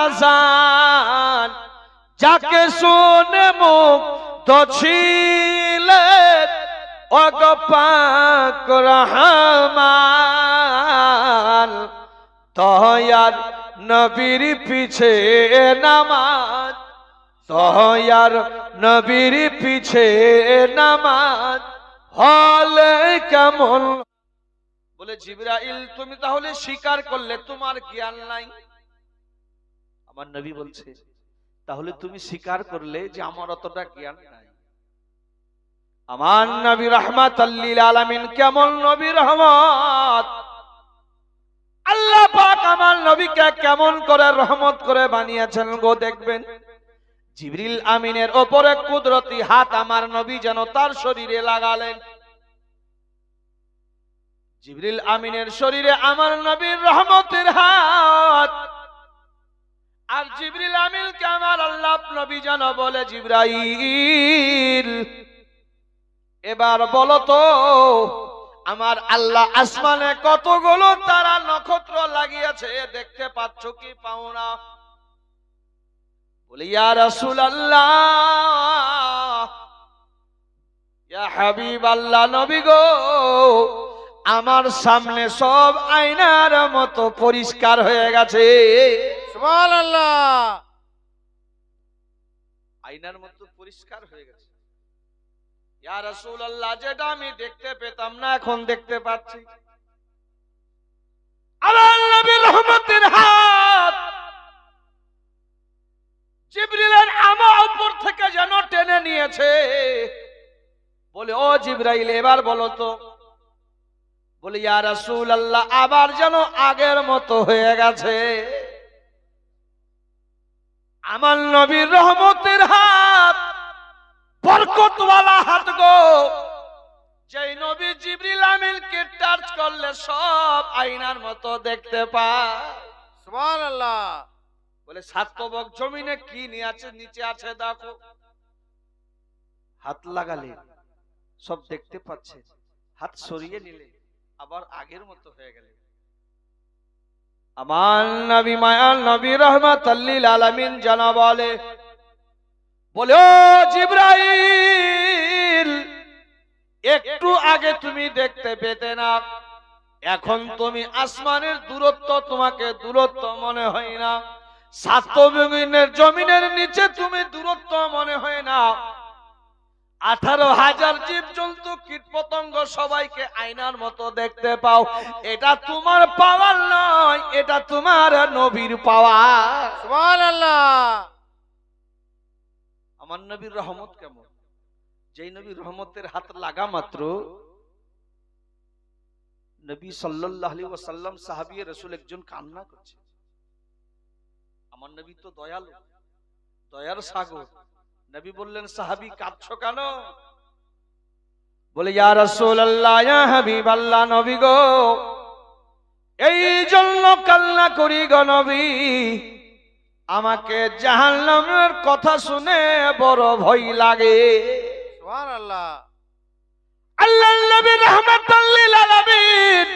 আযান যাকে শুনে মুগ্ধ ছিলেন ওগো পাক রহমান দয়ার নবীর পিছে নামাজ দয়ার নবীর পিছে নামাজ হলে কেমন। বলে জিবরাইল তুমি তাহলে স্বীকার করলে তোমার জ্ঞান নাই। আমার নবী বলছে তাহলে তুমি স্বীকার করলে যে আমার অতটা জ্ঞান নাই। আমার নবী রাহমাতাল লিল আলামিন কেমন নবী রহমত। আল্লাহ পাক আমার নবীকে কেমন করে রহমত করে বানিয়েছেন গো দেখবেন। জিবরিল আমিনের উপরে কুদরতি হাত আমার নবী যেন তার শরীরে লাগালেন। জিবরিল আমিনের শরীরে আমার নবীর রহমতের হাত। আর জিবরিল আমিনকে আমার আল্লাহ নবী যেন বলে জিবরাইল এবার বলো তো আমার আল্লাহ আসমানে কতগুলো তারা নক্ষত্র লাগিয়েছে দেখতে পাচ্ছ কি পাও না? বলে ইয়া রাসূলুল্লাহ ইয়া হাবিবাল্লাহ নবী গো আমার সামনে সব আয়নার মতো পরিষ্কার হয়ে গেছে। সুবহানাল্লাহ। আয়নার মতো পরিষ্কার হয়ে গেছে। ইয়া রাসূলুল্লাহ যেটা আমি দেখতে পেতাম না এখন দেখতে পাচ্ছি। আমার নবীর রহমতের হাত জিবরিলের আমার উপর থেকে যেন টেনে নিয়েছে। বলে ও জিবরাইল এবার বলো তো। বলে ইয়া রাসূলুল্লাহ আবার যেন আগের মতো হয়ে গেছে। আমার নবীর রহমতের হাত বরকতওয়ালা হাত গো। যেই নবী জিবরিল আমিনকে টাচ করলে সব আয়নার মতো দেখতে পায়। সুবহানাল্লাহ। বলে সাতবক জমিনে কি নিচে আছে দেখো। হাত লাগালে সব দেখতে পাচ্ছে, হাত সরিয়ে নিলে আবার আগের মতো হয়ে গেলে। আমার নবী মায়ার নবী রাহমাতাল লিল আলামিন জানা বলে বলে ও জিবরাইল একটু আগে তুমি দেখতে পেতে না, এখন তুমি আসমানের দূরত্ব তোমাকে দূরত্ব মনে হয় না, জমিনের নিচে তুমি দূরত্ব মনে হয় না। 18,000 জীব জন্তু কীট পতঙ্গ সবাইকে আয়নার মতো দেখতে পাও। এটা তোমার পাওয়ার নয়, এটা তোমার নবীর পাওয়ার। সুবহানাল্লাহ। আমার নবীর রহমত কেমন, যেই নবীর রহমতের হাত লাগা মাত্র নবী সাল্লাল্লাহু আলাইহি ওয়াসাল্লাম সাহাবী রাসূল একজন কান্না করছে। আমার নবী তো দয়ালু, দয়ার সাগর। নবী বললেন সাহাবী কাঁদছো কেন? বলে ইয়া রাসূলুল্লাহ ইয়া হাবিবাল্লাহ নবী গো এই জন্য কান্না করি গো নবী আমাকে জাহান্নামের কথা শুনে বড় ভয় লাগে। সুবহানাল্লাহ। আল্লাহর নবী রাহমাতাল লিল আলামিন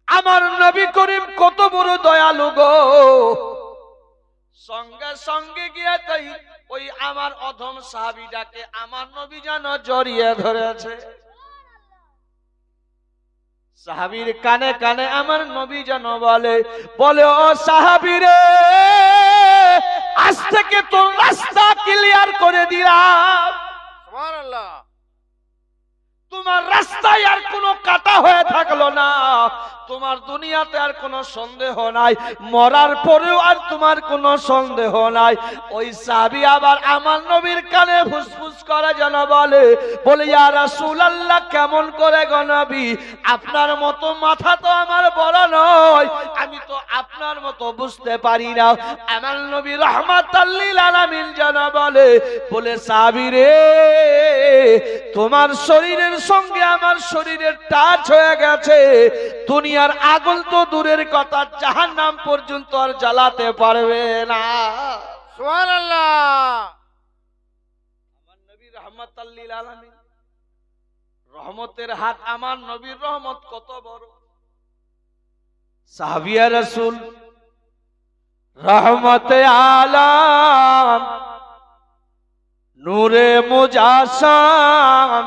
আমার নবী করিম কত বড় দয়ালু গো। সঙ্গে সঙ্গে গিয়ে তাই ওই আমার অধম সাহাবীটাকে আমার নবী যেন জড়িয়ে ধরেছে। সাহাবীর কানে কানে আমার নবী যেন বলে ও সাহাবী রে আজ থেকে তোর রাস্তা ক্লিয়ার করে দিলাম। সুবহানাল্লাহ। তোমার রাস্তায় আর কোনো কাটা হয়ে থাকলো না, তোমার দুনিয়াতে আর কোনো সন্দেহ নাই, মরার পরেও আর তোমার কোনো সন্দেহ নাই। ওই সাহাবী আবার আমার নবীর কানে ফুসফুস করে যেন বলে ইয়া রাসূলুল্লাহ কেমন করে গো নবী আপনার মতো মাথা তো আমার বড় নয়, আমি তো আপনার মতো বুঝতে পারি না। আমার নবী রাহমাতাল লিল আলামিন যেন বলে সাহাবী রে তোমার শরীরের সঙ্গে আমার শরীরের টাচ হয়ে গেছে, দুনিয়ার আগুন তো দূরের কথা জাহান্নাম পর্যন্ত আর জ্বালাতে পারবে না। সুবহানাল্লাহ। আমার নবী রাহমাতাল লিল আলামিন রহমতের হাত, আমার নবীর রহমত কত বড়। সাহাবিয়া রাসূল রহমতে আলম নূরে মুজাসসাম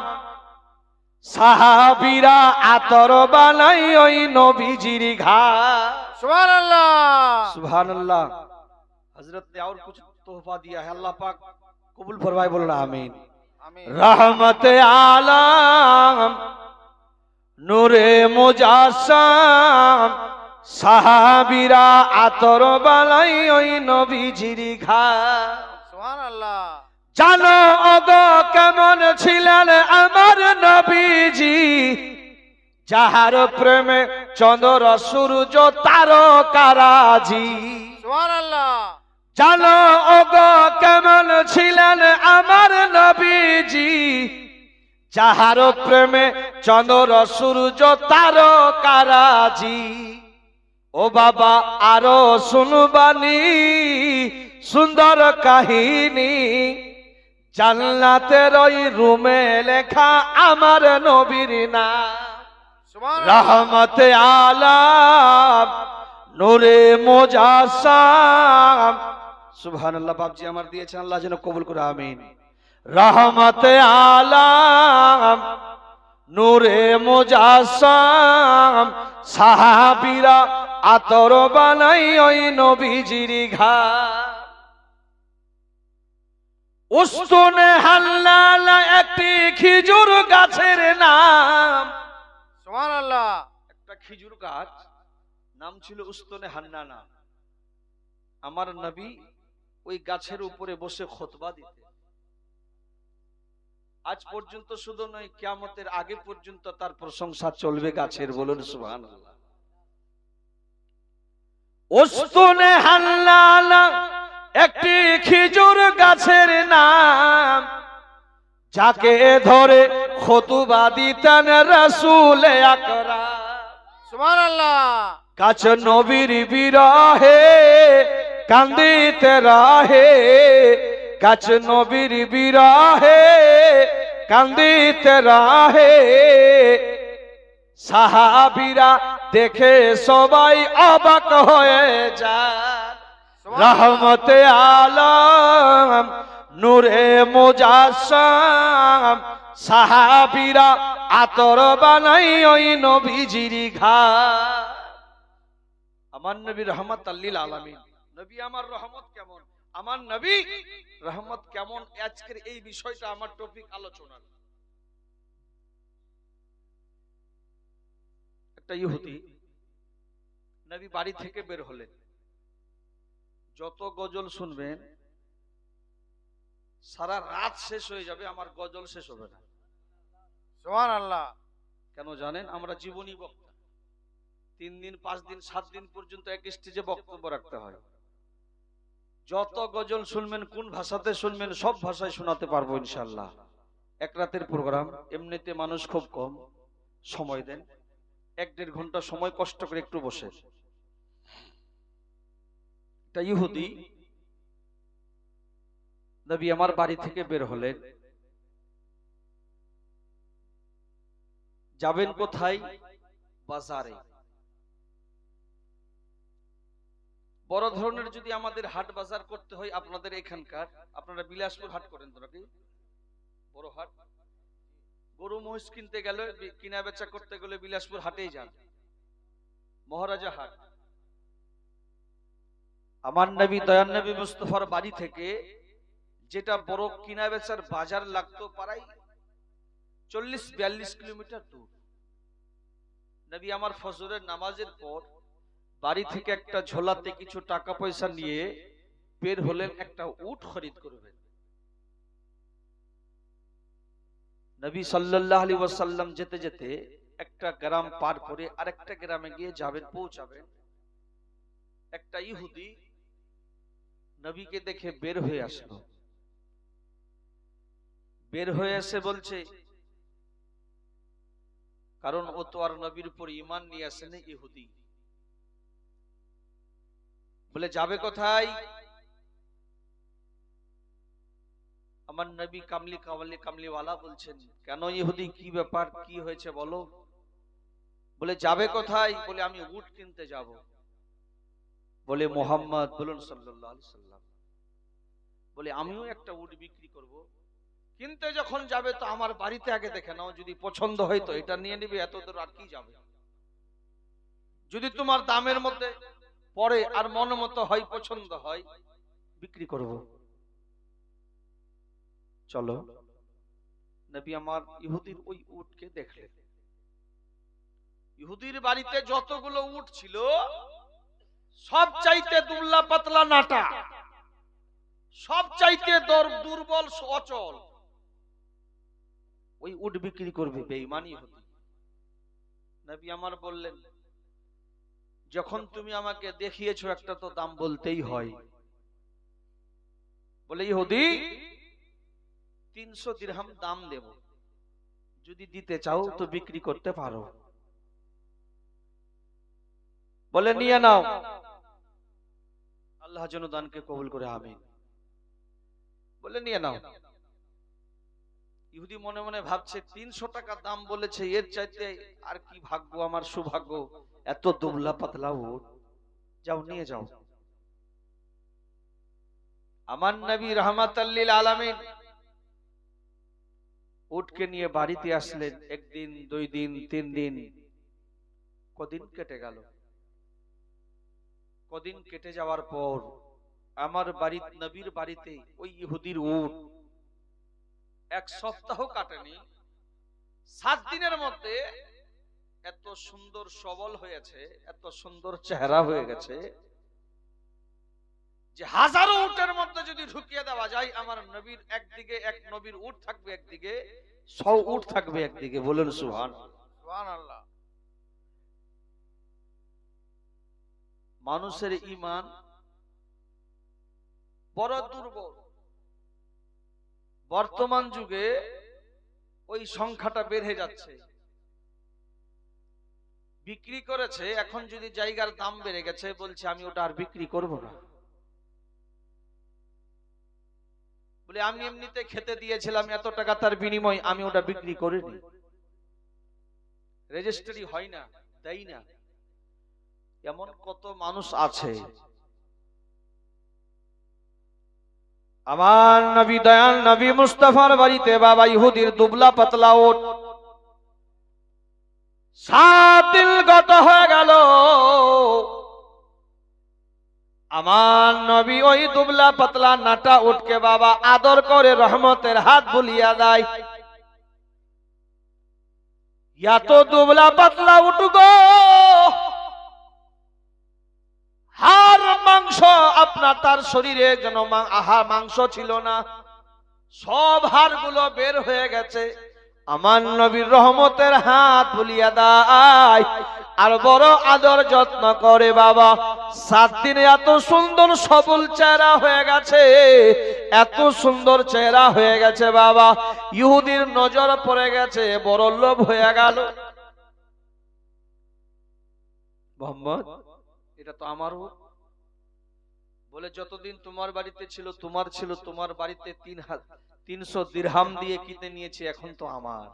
সাহাবীরা আতর বানাই ওই নবীজির ঘা। সুবহানাল্লাহ। সুবহানাল্লাহ। हजरत ने और कुछ तोहफा दिया है, अल्लाह पाक कबूल फरमाए, बोलना आमीन। आमीन। रहमत आलम नूरे मुजास्साम সাহাবীরা আতর বানাই ওই নবীজির ঘা। সুবহানাল্লাহ। জানো ওগো কেমন ছিলেন আমার নবীজি, যাহার প্রেমে চন্দ্র সূর্য তারকারাজি। সুবহানাল্লাহ। জানো ওগো কেমন ছিলেন আমার নবীজি, যাহার প্রেমে চন্দ্র সূর্য তারকারাজি। ও বাবা আরো শুনবানি সুন্দর কাহিনী, জান্নাতের ওই রুমে লেখা আমার নবীর নাম। সুবহানাল্লাহ। রহমতে আলম নূরে মুজাসসাম। সুবহানাল্লাহ। বাপজি আমার দিয়েছেন, আল্লাহ যেন কবুল করে, আমিন। রহমতে আলম নূরে মুজাসসাম সাহাবীরা আতর বানাই ওই নবীজির ঘা। উস্তুনে হাল্লালা একটি খেজুর গাছের নাম। সুবহানাল্লাহ। একটা খেজুর গাছ, নাম ছিল উস্তুনে হান্নানা। আমার নবী ওই গাছের উপরে বসে খুতবা দিতেন। আজ পর্যন্ত শুধু নয়, কিয়ামতের আগে পর্যন্ত তার প্রশংসা চলবে গাছের, বলুন সুবহানাল্লাহ। উস্তুনে হাল্লালা একটি খেজুর গাছের নাম, যাকে ধরে খুতবা দিতেন রাসূল আকরাম। সুবহানাল্লাহ। গাছ নবীর বিরহে কান্দিতে রাহে, গাছ নবীর বিরহে কান্দিতে রাহে। সাহাবীরা দেখে সবাই অবাক হয়ে যায়। রহমতে আলম নূরে মুজাসসাম সাহাবীরা আতর বানাই ওই নবীজির ঘা। আমার নবী রহমাতাল লিল আলামিন। নবী আমার রহমত কেমন, আমার নবী রহমত কেমন, আজকের এই বিষয়টা আমার টপিক আলোচনা। একটা ইহুদি নবী বাড়ি থেকে বের হলেন, যত গজল শুনবেন সারা রাত শেষ হয়ে যাবে, আমার গজল শেষ হবে না। সুবহানাল্লাহ। কেন জানেন? আমরা জীবনী বক্তা, 3 দিন 5 দিন 7 দিন পর্যন্ত এক স্টেজে বক্তব্য রাখতে হয়। যত গজল শুনবেন, কোন ভাষাতে শুনবেন, সব ভাষায় শোনাতে পারবো ইনশাআল্লাহ। এক রাতের প্রোগ্রাম, এমনিতে মানুষ খুব কম, সময় দেন 1-1.5 ঘন্টা সময় কষ্ট করে একটু বসে। একটা ইহুদি নবী আমার বাড়ি থেকে বের হলেন, যাবেন কোথায়? বাজারে। বড় ধরনের যদি আমাদের হাট বাজার করতে হয়, আপনাদের এখানকার, আপনারা বিলাসপুর হাট করেন তো নাকি? বড় হাট, গরু মহিষ কিনতে গেলে, কিনা বেচা করতে গেলে বিলাসপুর হাটেই যান, মহারাজা হাট। আমার নবী দয়ান নবী মুস্তাফার বাড়ি থেকে যেটা বড় কিনা বেচার বাজার লাগতো প্রায় 40-42 কিলোমিটার দূর। নবী আমার ফজরের নামাজের পর বাড়ি থেকে একটা ঝোলাতে কিছু টাকা পয়সা নিয়ে বের হলেন, একটা উট খরিদ করবেন। নবী সাল্লাল্লাহু আলাইহি ওয়াসাল্লাম যেতে যেতে একটা গ্রাম পার করে আরেকটা গ্রামে গিয়ে যাবেন, পৌঁছাবেন। একটা ইহুদি নবীকে দেখে বের হয়ে আসলো, বের হয়ে এসে বলছে, কারণ ও তো আর নবীর উপর ঈমান নিয়ে আসেনি, ইহুদি। বলে যাবে কোথায়? আমার নবী কামলি কামলি কামলিওয়ালা বলছেন, কেন ইহুদি, কি ব্যাপার, কি হয়েছে বলো? বলে যাবে কোথায়? বলে আমি উট কিনতে যাব। বলে মোহাম্মদ বলুন সাল্লাল্লাহু আলাইহি সাল্লাম, বলে আমিও একটা উট বিক্রি করব, কিনতে যখন যাবে তো আমার বাড়িতে আগে দেখে নাও, যদি পছন্দ হয় তো এটা নিয়ে নিবে, এত দূর আর কি যাবে, যদি তোমার দামের মধ্যে পড়ে আর মন মতো হয়, পছন্দ হয়, বিক্রি করব। চলো, নবী আমার ইহুদির ওই উটকে দেখলেন। ইহুদির বাড়িতে যতগুলো উট ছিল সব চাইতে দুবলা পাতলা নাটা, সব চাইতে দুর্বল অচল, ওই উট বিক্রি করবে বেঈমানি ইহুদি। নবী আমার বললেন, যখন তুমি আমাকে দেখিয়েছো একটা তো দাম বলতেই হয়। বলে ইহুদি 300 দিরহাম দাম দেব, যদি দিতে চাও তো বিক্রি করতে পারো। বলে নিয়ে নাও, আল্লাহ যেন দানকে কবুল করে, আমিন। বলে নিয়ে নাও। ইহুদি মনে মনে ভাবছে 300 টাকা দাম বলেছে, এর চাইতে আর কি ভাগ্য আমার, সৌভাগ্য, এত দুবলা পাতলা উট, যাও নিয়ে যাও। আমার নবী রাহমাতাল লিল আলামিন উটকে নিয়ে বাড়িতে আসলেন। একদিন, 2 দিন, 3 দিন, কদিন কেটে গেল। কদিন কেটে যাওয়ার পর আমার নবীর বাড়িতে ওই ইহুদির উট 1 সপ্তাহ কাটেনি, 7 দিনের মধ্যে এত সুন্দর সবল হয়েছে, এত সুন্দর চেহারা হয়ে গেছে যে হাজারো উটের মধ্যে যদি ঢুকিয়ে দেওয়া যায়, আমার নবীর একদিকে এক নবীর উট থাকবে, একদিকে 100 উট থাকবে একদিকে। বলেন সুবহানাল্লাহ। মানুষের ঈমান বড় দুর্বল। বর্তমান যুগে ওই সংখ্যাটা বেড়ে যাচ্ছে। বিক্রি করেছে, এখন যদি জায়গার দাম বেড়ে গেছে, বলছে আমি ওটা আর বিক্রি করব না। বলে আমি এমনিতে খেতে দিয়েছিলাম এত টাকা, তার বিনিময় আমি ওটা বিক্রি করিনি, রেজিস্ট্রি হয় না, দেই না। এমন কত মানুষ আছে। আমার নবী দয়াল নবী মুস্তাফার বাড়িতে বাবা ইহুদির দুবলা পাতলা উট 7 দিন গত হয়ে গেল। আমার নবী ওই দুবলা পাতলা নাটা উটকে বাবা আদর করে রহমতের হাত বুলিয়া দেয়। এত দুবলা পাতলা উট গো, হাড় মাংস আপনার তার শরীরে যেন মাংস ছিল না, সব হাড়গুলো বের হয়ে গেছে। আমার নবীর রহমতের হাত বুলিয়া দেয় আর বড় আদর যত্ন করে বাবা। 7 দিনে এত সুন্দর সবল চেহারা হয়ে গেছে, এত সুন্দর চেহারা হয়ে গেছে বাবা, ইহুদির নজর পড়ে গেছে, বড় লোভ হয়ে গেল। মোহাম্মদ, এটা তো আমারও। বলে যতদিন তোমার বাড়িতে ছিল তোমার ছিল, তোমার বাড়িতে 300 দিরহাম দিয়ে কিনে নিয়েছি, এখন তো আমার।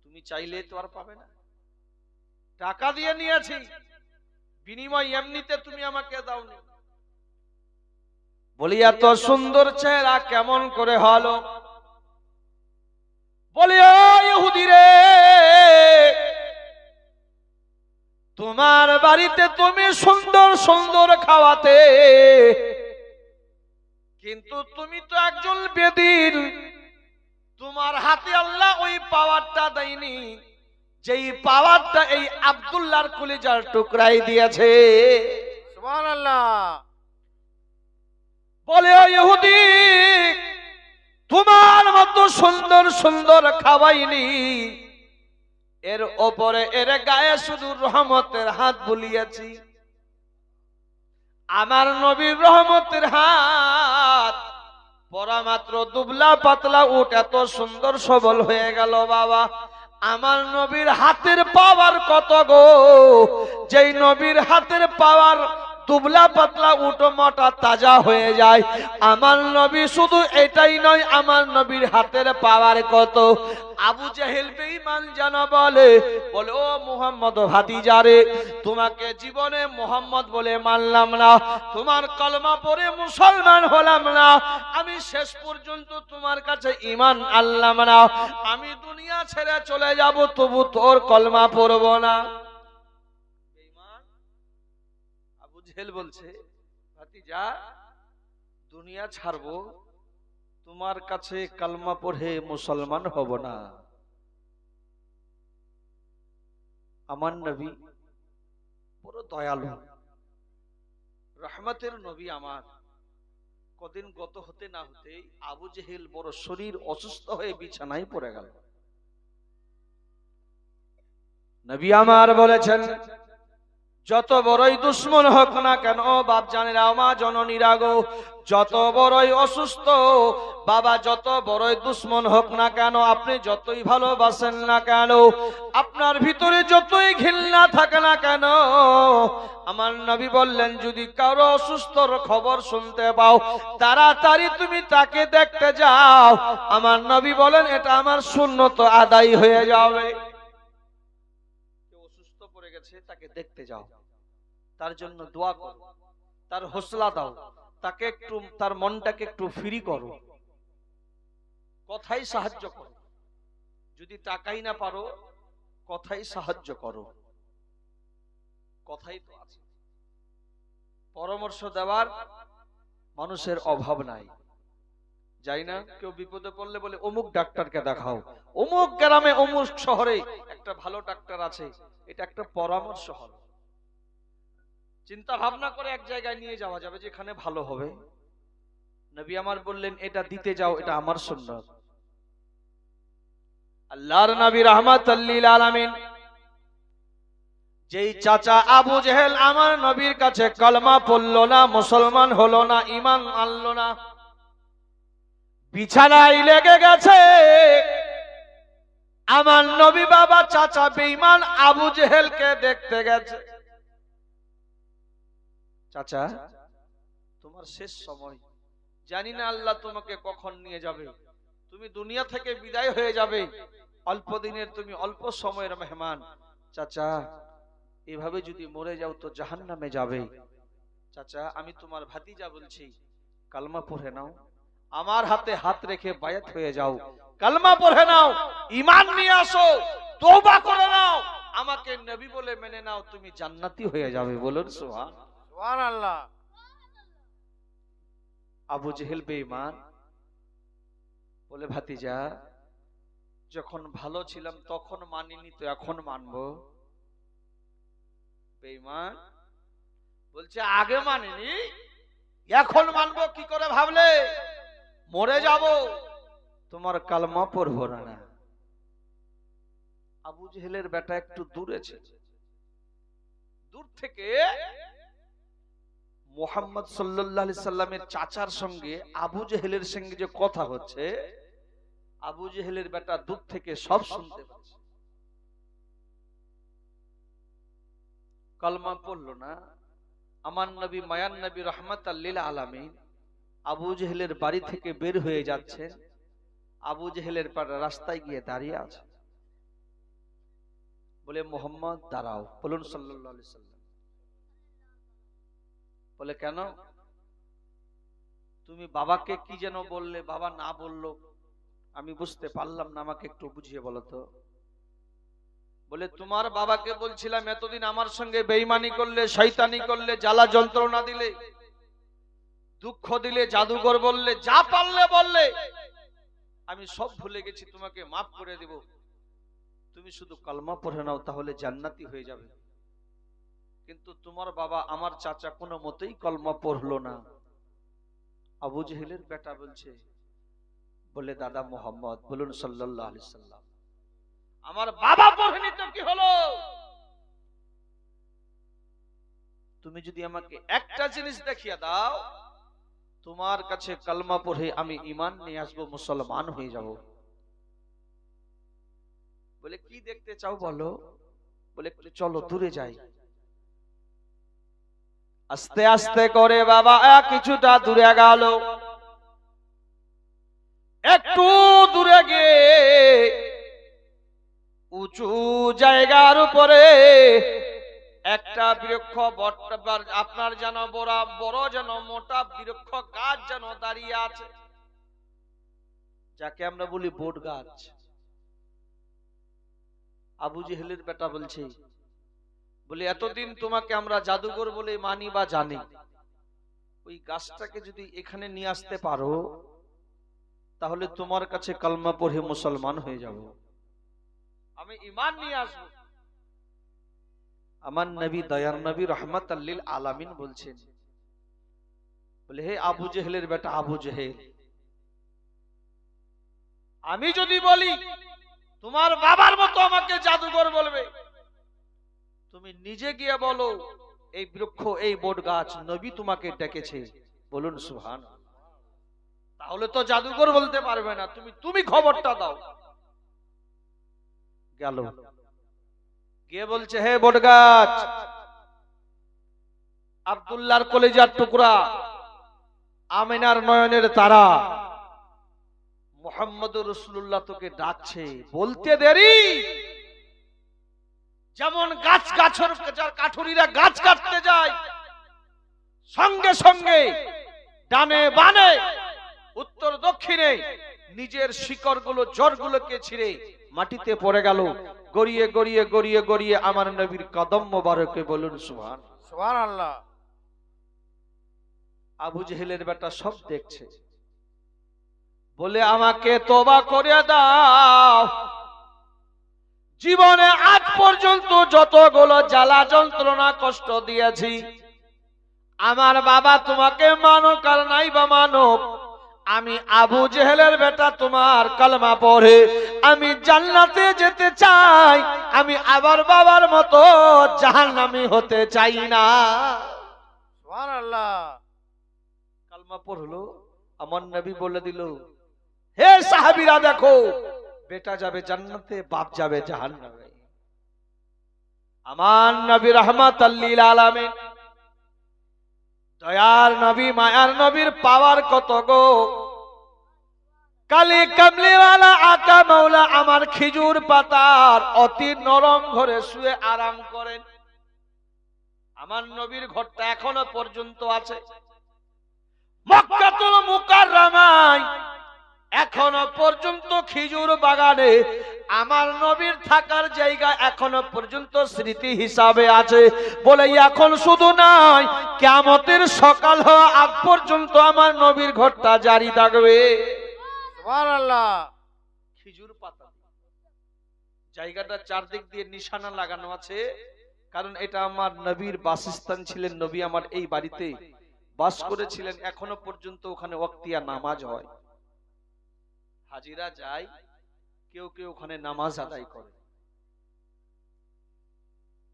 তুমি চাইলে তো আর পাবে না, টাকা দিয়ে নিয়েছি, বিনিময় এমনিতে তুমি আমাকে দাওনি। বলি এত সুন্দর চেহারা কেমন করে হলো? বলি ও ইহুদি রে, তোমার বাড়িতে তুমি সুন্দর সুন্দর খাওয়াতে, কিন্তু তুমি তো একজন বেদিন, তোমার হাতে আল্লাহ ওই পাওয়ারটা দেয়নি, যেই পাওয়ারটা এই আব্দুল্লাহর কলিজার টুকরাই দিয়েছে। সুবহানাল্লাহ। বলে ও ইহুদি, তোমার মতো সুন্দর সুন্দর খাওয়াইনি, এর ওপরে এর গায়ে শুধু রহমতের হাত বুলিয়েছি। আমার নবীর রহমতের হাত পরা মাত্র দুবলা পাতলা উট এত সুন্দর সবল হয়ে গেল বাবা। আমার নবীর হাতের পাওয়ার কত গো, যেই নবীর হাতের পাওয়ার দুবলা পাতলা উটো মোটা তাজা হয়ে যায়। আমার নবী শুধু এটাই নয়, আমার নবীর হাতের পাওয়ার কত। আবু জেহেল বেঈমান যেন বলে ও মুহাম্মদ ভাতিজারে, তোমাকে জীবনে মুহাম্মদ বলে মানলাম না, তোমার কলমা পড়ে মুসলমান হলাম না, আমি শেষ পর্যন্ত তোমার কাছে ঈমান আনলাম না, আমি দুনিয়া ছেড়ে চলে যাব, তবু তোর কলমা পড়ব না। বেঈমান আবু জেহেল বলছে, ভাতিজা দুনিয়া ছাড়বো, তোমার কাছে কালমা পড়ে মুসলমান হব না। আমার নবী বড় দয়ালু, রহমতের নবী আমার। কদিন গত হতে না হতে আবু জেহেল বড় শরীর অসুস্থ হয়ে বিছানায় পড়ে গেল। নবী আমার বলেছেন, যত বড়ই দুশ্মন হোক না কেন বাপ জানেরা, মা জননীরা গো, যত বড়ই অসুস্থ বাবা, যত বড়ই দুশ্মন হোক না কেন, আপনি যতই ভালোবাসেন না কেন, আপনার ভিতরে যতই ঘৃণা থাকে না কেন, আমার নবী বললেন যদি কারো অসুস্থর খবর শুনতে পাও, তাড়াতাড়ি তুমি তাকে দেখতে যাও। আমার নবী বলেন এটা আমার সুন্নত আদায় হয়ে যাবে। কেউ অসুস্থ পড়ে গেছে, তাকে দেখতে যাও, তার জন্য দোয়া করো, তার হৌসলা দাও, তাকে একটু, তার মনটাকে একটু ফ্রি করো, কথাই সাহায্য করো। যদি টাকাই না পারো, কথাই সাহায্য করো। কথাই তো আছে, পরামর্শ দেওয়ার মানুষের অভাব নাই। যাই না, কেউ বিপদে পড়লে বলে অমুক ডাক্তারকে দেখাও, অমুক গ্রামে অমুক শহরে একটা ভালো ডাক্তার আছে, এটা একটা পরামর্শ হলো। চিন্তা ভাবনা করে এক জায়গায় নিয়ে যাওয়া যাবে যেখানে ভালো হবে। নবী আমার বললেন এটা দিতে যাও, এটা আমার সুন্নাত। আল্লাহর নবী রাহমাতুল লিল আলামিন, যেই চাচা আবু জেহেল আমার নবীর কাছে কলমা পড়লো না, মুসলমান হলো না, ঈমান আনলো না, বিছানায় লেগে গেছে। আমার নবী বাবা চাচা বেঈমান আবু জেহেলকে দেখতে গেছে। চাচা তোমার শেষ সময়, জানি না আল্লাহ তোমাকে কখন নিয়ে যাবে, তুমি দুনিয়া থেকে বিদায় হয়ে যাবে, অল্প দিনের, তুমি অল্প সময়ের মেহমান। চাচা এভাবে যদি মরে যাও তো জাহান্নামে যাবে। চাচা আমি তোমার ভাতিজা বলছি, কালমা পড়ে নাও, আমার হাতে হাত রেখে বায়াত হয়ে যাও, কালমা পড়ে নাও, ঈমান নিয়ে আসো, তওবা করে নাও, আমাকে নবী বলে মেনে নাও, তুমি জান্নাতি হয়ে যাবে। বলুন সুবহানাল্লাহ। আবু জেহেল বেঈমান বলে, ভাতিজা যখন ভালো ছিলাম তখন মানিনি, তো এখন মানবো? বেঈমান বলছে আগে মানিনি, এখন মানবো কি করে ভাবলে? মরে যাব, তোমার কালমা পড়বো না। আবু জেহেলের বেটা একটু দূরে ছিল, দূর থেকে মুহাম্মদ সাল্লাল্লাহু আলাইহি সাল্লামের চাচার সঙ্গে আবু জেহেলের সঙ্গে যে কথা হচ্ছে, আবু জেহেলের বেটা দূর থেকে সব শুনতে পাচ্ছে। কালমা পড়লো না। আমার নবী মায়ান নবী রাহমাতাল লিল আলামিন আবু জেহেলের বাড়ি থেকে বের হয়ে যাচ্ছেন। আবু জেহেলের রাস্তায় গিয়ে দাঁড়িয়ে আছে, বলে মুহাম্মদ দাঁড়াও। বলুন সাল্লাল্লাহু আলাইহি সাল্লাম। বলে কেন? তুমি বাবাকে কি যেন বললে, বাবা না বললো, আমি বুঝতে পারলাম না, আমাকে একটু বুঝিয়ে বলো তো। বলে তোমার বাবাকে বলছিলাম এতদিন আমার সঙ্গে বেঈমানি করলে, শয়তানি করলে, জ্বালা যন্ত্রণা দিলে, দুঃখ দিলে, জাদুঘর বললে, যা পারলে বললে, আমি সব ভুলে গেছি, তোমাকে মাফ করে দেব, তুমি শুধু কালমা পড়ে নাও, তাহলে জান্নাতি হয়ে যাবে। কিন্তু তোমার বাবা আমার চাচা কোনো মতেই কলমা পড়লো না। আবু জেহেলের বেটা বলছে, বলে দাদা মুহাম্মদ, বলুন সাল্লাল্লাহু আলাইহি সাল্লাম, আমার বাবা পড়েনি তো কি হলো? তুমি যদি আমাকে একটা জিনিস দেখিয়ে দাও, তোমার কাছে কালমা পড়ে আমি ঈমান নিয়ে আসবো, মুসলমান হয়ে যাব। বলে কি দেখতে চাও বলো? বলে চলো দূরে যাই। আস্তে আস্তে করে বাবা কিছুটা দূরে গেল। একটু দূরে গিয়ে উঁচু জায়গার উপরে একটা বৃক্ষ আপনার যেন বড় যেন মোটা বৃক্ষ গাছ যেন দাঁড়িয়ে আছে, যাকে আমরা বলি বট গাছ। আবু জেহেলের বেটা বলছে, বলে এতদিন তোমাকে আমরা জাদুঘর বলে মানি বা জানি, ওই গাছটাকে যদি এখানে নিয়ে আসতে পারো তাহলে তোমার কাছে কালমা পড়ে মুসলমান হয়ে যাব, আমি ঈমান নিয়ে আসব। আমার নবী দয়ার নবী রহমাতাল লিল আলামিন বলছেন, বলে হে আবু জেহেলের বেটা আবু জেহেল, আমি যদি বলি তোমার বাবার মতো আমাকে জাদুঘর বলবে, তুমি নিজে গিয়ে বলো এই বৃক্ষ এই বট গাছ নবী তোমাকে ডেকেছে, বলুন সুবহানাল্লাহ। তাহলে তো জাদুঘর বলতে পারবে না, তুমি খবরটা দাও। গেল, গিয়ে বলছে হে বট গাছ, আব্দুল্লাহর কলিজার টুকরা, আমিনার নয়নের তারা, মুহাম্মদুর রাসূলুল্লাহ তোকে ডাকছে, বলতে দেরি। যেমন কাঠুরিরা গাছ কাটতে যায়, সঙ্গে সঙ্গে ডানে বানে উত্তর দক্ষিণে নিজের শিকড়গুলো জড়গুলোকে ছিঁড়ে মাটিতে পড়ে গেল, গড়িয়ে গড়িয়ে গড়িয়ে গড়িয়ে আমার নবীর কদম মোবারকে, বলুন সুবহানাল্লাহ। আবু জেহেলের বেটা সব দেখছে, বলে আমাকে তওবা করে দাও, জীবনে আজ পর্যন্ত যতগুলো জ্বালা যন্ত্রণা কষ্ট দিয়েছি, আমার বাবা তোমাকে মানুক আর নাই বা মানুক, আমি আবু জেহেলের বেটা তোমার কালেমা পড়ে আমি জান্নাতে যেতে চাই, আমি আবার বাবার মতো জাহান্নামী হতে চাই না। সুবহানাল্লাহ। কালেমা পড়লো, আমার নবী বলে দিল, হে সাহাবীরা দেখো, বেটা যাবে জান্নাতে, বাপ যাবে জাহান্নামে। আমার নবী রাহমাতাল লিল আলামিন, দয়ার নবী মায়ার নবীর পাওয়ার কত গো। কালী কামলিওয়ালা আকা মাওলা আমার খেজুর পাতার অতি নরম ঘরে শুয়ে আরাম করেন। আমার নবীর ঘরটা এখনো পর্যন্ত আছে মক্কাতুল মুকাররমায়, এখনো পর্যন্ত খেজুর বাগানে আমার নবীর থাকার জায়গা এখনো পর্যন্ত স্মৃতি হিসাবে আছে। বলে এখন শুধু নয়, কিয়ামতের সকাল হওয়া আগ পর্যন্ত আমার নবীর ঘরটা জারি থাকবে। সুবহানাল্লাহ। খেজুর পাতা জায়গাটা চারদিক দিয়ে নিশানা লাগানো আছে, কারণ এটা আমার নবীর বাসস্থান ছিলেন, নবী আমার এই বাড়িতে বাস করেছিলেন, এখনো পর্যন্ত ওখানে ওয়াক্তিয়া নামাজ হয়, হাজিরা যায়, কেউ কেউ ওখানে নামাজ আদায় করে।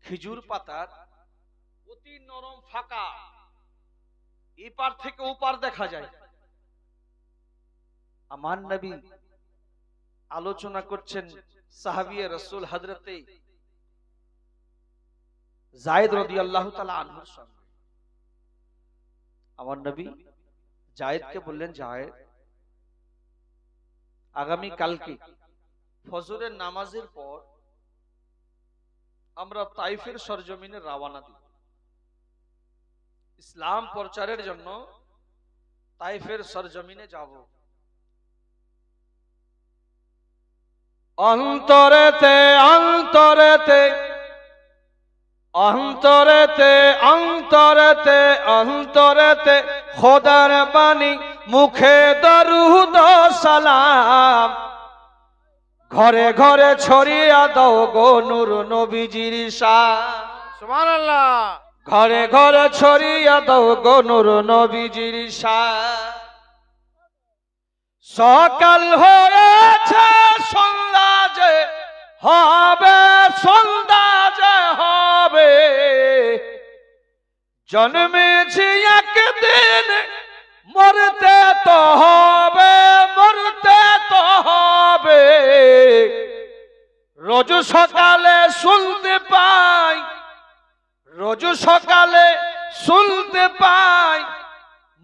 খেজুর পাতার অতি নরম ফাঁকা, এপার থেকে ওপার দেখা যায়। আমার নবী আলোচনা করছেন সাহাবিয়ে রাসূল হযরতে যায়েদ রাদিয়াল্লাহু তাআলা আনহুর সঙ্গে। আমার নবী যায়েদকে বললেন, যায়েদ, আগামী কালকে ফজরের নামাজের পর আমরা তাইফের সরজমিনে রওনা দিব, ইসলাম প্রচারের জন্য তাইফের সরজমিনে যাব। অন্তরেতে অন্তরেতে অন্তরেতে অন্তরেতে অন্তরেতে খোদার বাণী, মুখে দরুদ সালাম, ঘরে ঘরে ছড়িয়ে দাও গো নূর নবীজির শান। সুবহানাল্লাহ। ঘরে ঘরে ছড়িয়ে দাও গো নূর নবীজির শান। সকাল হয়েছে সন্ধ্যা যে হবে, সন্ধ্যা যে হবে, জন্মেছি একদিন মরতে তো হবে, মরতে তো হবে। রোজ সকালে শুনতে পাই, রোজ সকালে শুনতে পাই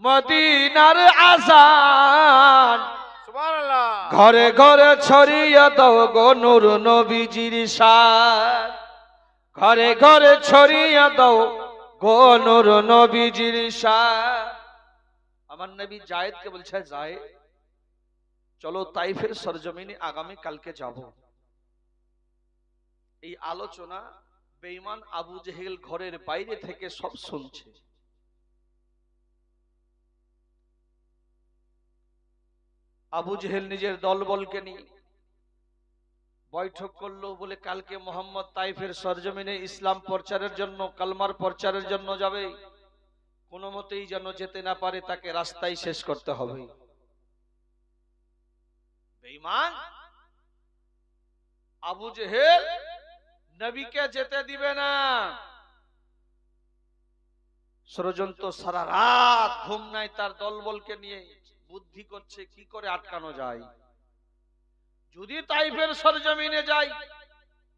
মদিনার আযান। সুবহানাল্লাহ। ঘরে ঘরে ছড়িয়ে দাও গো নূর নবীজির শান। ঘরে ঘরে ছড়িয়ে দাও গো নূর নবীজির শান। আমার নবী জায়েদকে বলছে, জায়েদ চলো তাইফের সরজমিনে আগামী কালকে যাব। এই আলোচনা বেঈমান আবু জেহেল ঘরের বাইরে থেকে সব শুনছে। আবু জেহেল নিজের দলবলকে নিয়ে বৈঠক করলো, বলে কালকে মোহাম্মদ তাইফের সরজমিনে ইসলাম প্রচারের জন্য, কালমার প্রচারের জন্য যাবে। কোনো মতেই যেন যেতে না পারে, তাকে রাস্তায় শেষ করতে হবে। বেঈমান আবু জেহেল নবীকে যেতে দিবে না। ষড়যন্ত্র, সারা রাত ঘুম নাই, তার দলবলকে নিয়ে বুদ্ধি করছে কি করে আটকানো যায়। যদি তাইফের সরজমিনে যায়,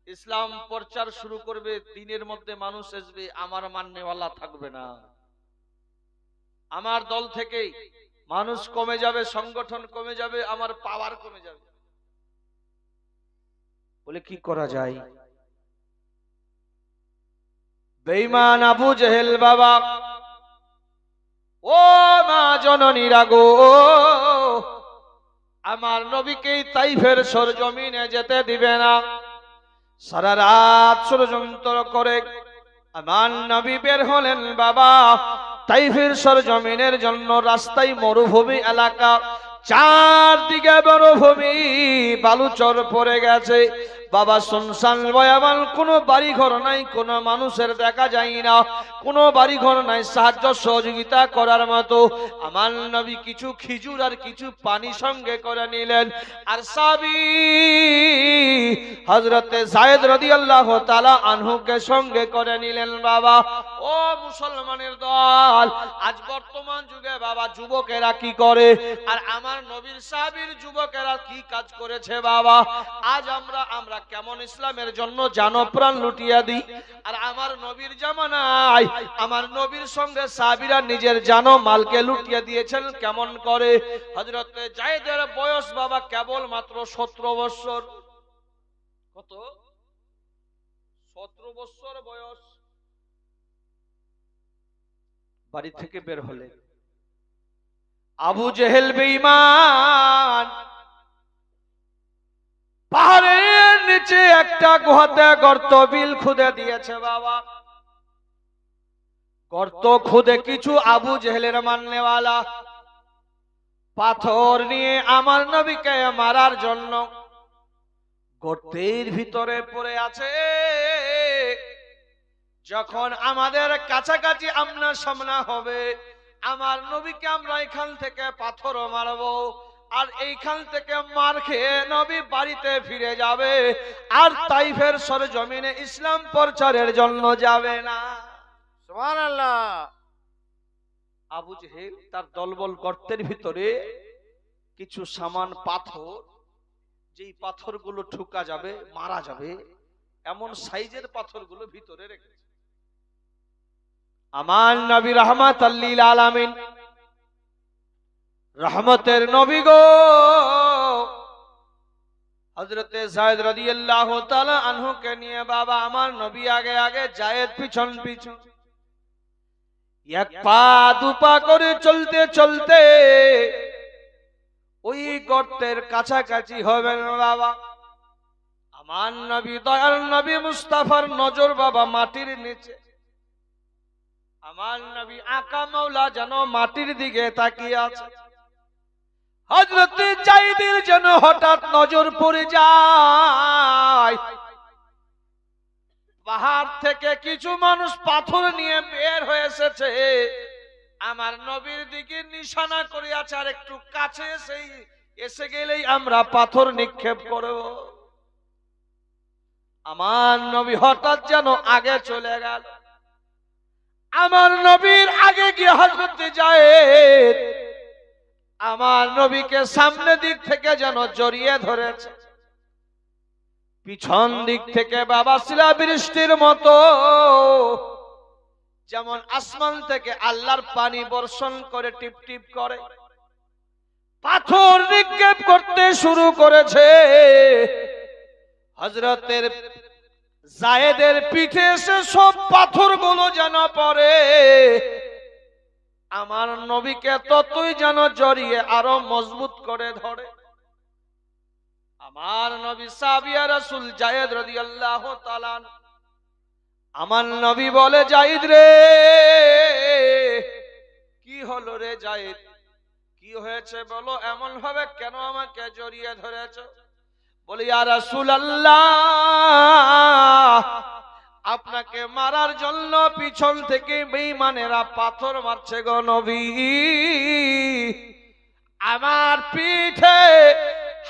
ইসলাম প্রচার শুরু করবে, দিনের মধ্যে মানুষ আসবে, আমার মাননেওয়ালা থাকবে না, আমার দল থেকে মানুষ কমে যাবে, সংগঠন কমে যাবে, আমার পাওয়ার কমে যাবে। বলে কি করা যায়? বেঈমান আবু জেহেল বাবা, ও মা জননীরা গো, আমার নবীকে তাইফের সরজমিনে যেতে দিবে না। সারা রাত ষড়যন্ত্র করে আমার নবী বের হলেন বাবা তাইফের সরজমিনের জন্য। রাস্তায় মরুভূমি এলাকা, চারদিকে মরুভূমি, বালুচর পড়ে গেছে বাবা, শুনশান বয়াবান, কোনো বাড়ি ঘর নাই, কোনো মানুষের দেখা যায় না, কোনো বাড়ি ঘর নাই সাহায্য সহযোগিতা করার মতো। আমার নবী কিছু খেজুর আর কিছু পানি সঙ্গে করে নিলেন, আর সাহাবী হযরতে যায়েদ রাদিয়াল্লাহু তাআলা আনহুকে সঙ্গে করে নিলেন বাবা। ও মুসলমানের দল, আজ বর্তমান যুগে বাবা যুবকেরা কি করে, আর আমার নবীর সাহাবীর যুবকেরা কি কাজ করেছে বাবা। আজ আমরা কেমন ইসলামের জন্য জানপ্রাণ লুটিয়ে দিই, আর আমার নবীর জামানায় আমার নবীর সঙ্গে সাহাবীরা নিজের জানো মালকে লুটিয়ে দিয়েছেন কেমন করে। হযরতে যায়েদের বয়স বাবা কেবল মাত্র 17 বছর। কত? 17 বছর বয়স। বাড়ি থেকে বের হলে আবু জেহেল বেঈমান পাহাড়ের নিচে একটা গুহাতে গর্ত বিল খুদে দিয়েছে বাবা। গর্ত খুদে কিছু আবু জেহেলের মাননেওয়ালা পাথর নিয়ে আমার নবীকে মারার জন্য গর্তের ভিতরে পড়ে আছে। যখন আমাদের কাছাকাছি আমনা সামনা হবে, আমার নবীকে আমরা এখান থেকে পাথর মারবো, আর এইখান থেকে মার খেয়ে নবী বাড়িতে ফিরে যাবে, আর তাইফের সরজমিনে ইসলাম প্রচারের জন্য যাবে না। সুবহানাল্লাহ। আবু জেহেল তার দলবল গর্তের ভিতরে কিছু সামান পাথর, যেই পাথরগুলো ঠুকা যাবে, মারা যাবে, এমন সাইজের পাথরগুলো ভিতরে রেখেছে। আমার নবী রাহমাতাল লিল আলামিন, রহমতের নবী গো, হযরতে যায়েদ রাদিয়াল্লাহু তাআলা আনহুকে নিয়ে বাবা আমার নবী আগে আগে, যায়েদ পিছন পিছন, এক পা দুপা করে চলতে চলতে ওই গর্তের কাছাকাছি হবেন বাবা। আমার নবী, দয়াল নবী মুস্তাফার নজর বাবা মাটির নিচে। আমার নবী আকা মাওলা যেন মাটির দিকে তাকিয়ে আছে। হযরতে যায়েদের যেন হঠাৎ নজর পড়ে যায়, পাহাড় থেকে কিছু মানুষ পাথর নিয়ে বের হয়ে এসেছে, আমার নবীর দিকে নিশানা করে আছে, আর একটু কাছে এসে গেলেই আমরা পাথর নিক্ষেপ করব। আমার নবী হঠাৎ যেন আগে চলে গেল। আমার নবীর আগে গিয়ে হযরতে যায়েদ আমার নবীকে সামনে দিক থেকে যেন জড়িয়ে ধরেছে, পিছন দিক থেকে বাবা শিলা বৃষ্টির মতো যেমন আসমান থেকে আল্লাহর পানি বর্ষণ করে টিপ টিপ করে, পাথর নিক্ষেপ করতে শুরু করেছে। হযরতের যায়েদের পিঠে এসে সব পাথরগুলো যেন পড়ে, আমার নবীকে ততই যেন জড়িয়ে আরো মজবুত করে ধরে। আমার নবী সাহাবিয়া রাসূল যায়েদ রাদিয়াল্লাহু তাআলা, আমার নবী বলে, যায়েদ রে, কি হলো রে যায়েদ, কি হয়েছে বলো, এমন ভাবে কেন আমাকে জড়িয়ে ধরেছো? বলি, ইয়া রাসূলুল্লাহ, আপনাকে মারার জন্য পিছন থেকে বেঈমানেরা পাথর মারছে গো নবী। আমার পিঠে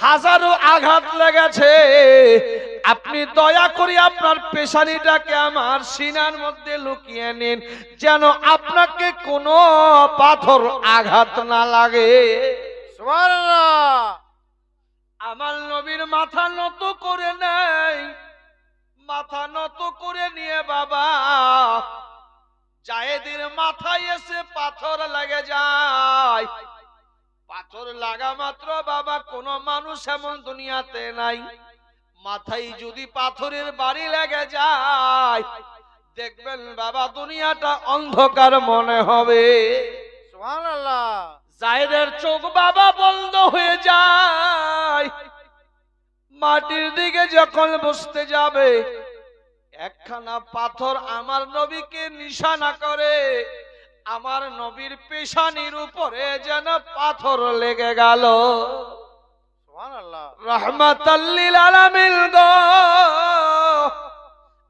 হাজারো আঘাত লেগেছে, আপনি দয়া করে আপনার পেশানিটাকে আমার সিনার মধ্যে লুকিয়ে নিন, যেন আপনাকে কোনো পাথর আঘাত না লাগে। সুবহানাল্লাহ। আমার নবীর মাথা নত করে নেই, মাথা নত করে নিয়ে বাবা যায়েদের মাথায় এসে পাথর লাগে যায়। পাথর লাগা মাত্র বাবা, কোন মানুষ এমন দুনিয়াতে নাই, মাথায় যদি পাথরের বাড়ি লেগে যায়, দেখবেন বাবা দুনিয়াটা অন্ধকার মনে হবে। সুবহানাল্লাহ। যায়েদের চোখ বাবা বন্ধ হয়ে যায়। মাটির দিকে যখন বসতে যাবে, একখানা পাথর আমার নবীকে নিশানা করে, আমার নবীর পেশানির উপরে যেন পাথর লেগে গেল। সুবহানাল্লাহ। রাহমাতাল লিল আলামিন গো,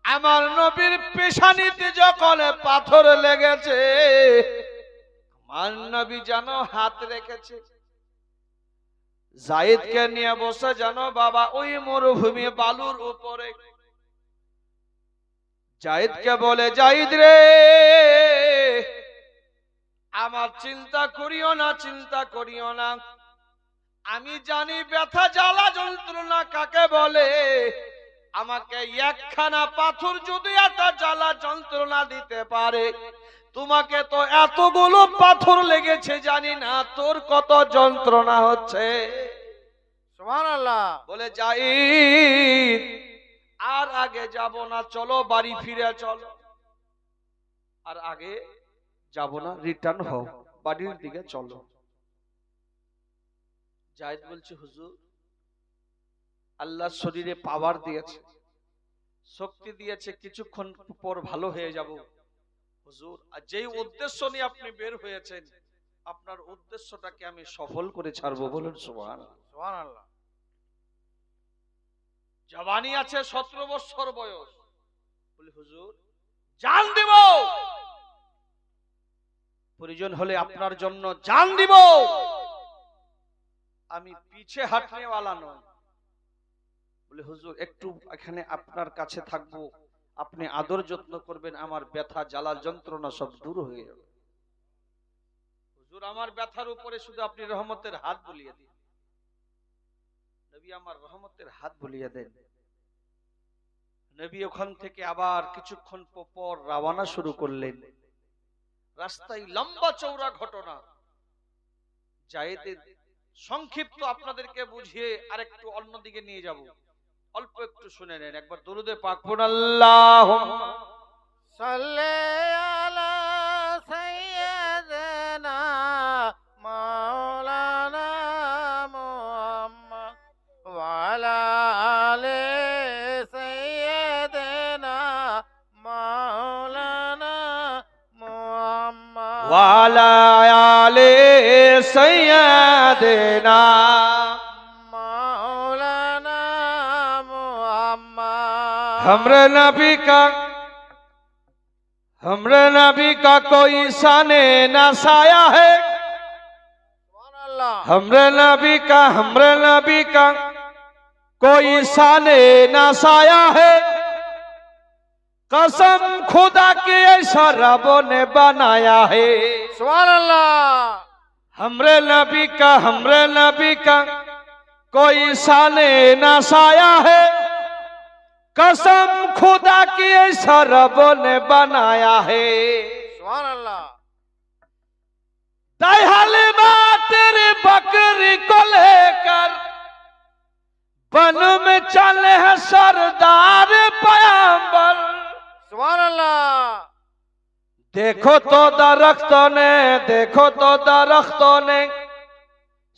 আমার নবীর পেশানিতে যখন পাথর লেগেছে, আমার নবী যেন হাত রেখেছে, যায়েদকে নিয়ে বসে যেন বাবা ওই মরুভূমি বালুর উপরে। যায়েদকে বলে, যায়েদ রে, আমার চিন্তা করিও না, চিন্তা করিও না, আমি জানি ব্যথা জ্বালা যন্ত্রণা কাকে বলে। আমাকে একখানা পাথর যদি একটা জ্বালা যন্ত্রণা দিতে পারে, তোমাকে তো এতগুলো পাথর লেগেছে, জানি না তোর কত যন্ত্রণা হচ্ছে। সুবহানাল্লাহ। বলে, যায়েদ আর আগে যাব না, চলো বাড়ি ফিরে চলো, আর আগে যাব না, রিটার্ন হও, বাড়ির দিকে চলো। যায়েদ বলছে, হুজুর, আল্লাহ শরীরে পাওয়ার দিয়েছে, শক্তি দিয়েছে, কিছুক্ষণ পর ভালো হয়ে যাব হুজুর, আর যেই উদ্দেশ্য নিয়ে আপনি বের হয়েছেন, আপনার উদ্দেশ্যটাকে আমি সফল করে ছাড়বো। বলুন সুবহানাল্লাহ। সুবহানাল্লাহ। জওয়ানি আছে, 17 বছর বয়স, বলি হুজুর জান দিব, প্রয়োজন হলে আপনার জন্য জান দিব, আমি পিছে হাঁটনেওয়ালা নয়। বলে, হুজুর একটু এখানে আপনার কাছে থাকবো, আপনি আদর যত্ন করবেন, আমার ব্যথা জ্বালা যন্ত্রণা সব দূর হয়ে যাবে। হুজুর আমার ব্যথার উপরে শুধু আপনি রহমতের হাত বুলিয়ে দিন। নবী আমার রহমতের হাত বুলিয়ে দেন। নবী ওখান থেকে আবার কিছুক্ষণ পর রওনা শুরু করলেন। রাস্তায় লম্বা চওড়া ঘটনা, যায়েদের সংক্ষিপ্ত আপনাদেরকে বুঝিয়ে আরেকটু অন্যদিকে নিয়ে যাব, অল্প একটু শুনে নেন। একবার দরুদে পাক পড়ুন, আল্লাহুম্মা সাল্লি আলা সাইয়্যিদিনা মাওলানা মুহাম্মদ ওয়া আলা আলি সাইয়্যিদিনা মাওলানা মুহাম্মদ ওয়া আলা আলি সাইয়্যিদিনা মাওলানা মুহাম্মদ। हमरे नबी का कोई शाने ना साया है, सुभानअल्लाह। हमरे नबी का कोई शाने ना साया है, कसम खुदा की ऐसा रब ने बनाया है। सुभानअल्लाह। हमरे नबी का कोई शाने ना साया है, कसम खुदा की ऐसा रब ने बनाया है। সুবহানাল্লাহ दाई हलीमा तेरी बकरी को लेकर वन में चले हैं सरदार पैगंबर। सुबहानाल्लाह देखो तो दरख्तों ने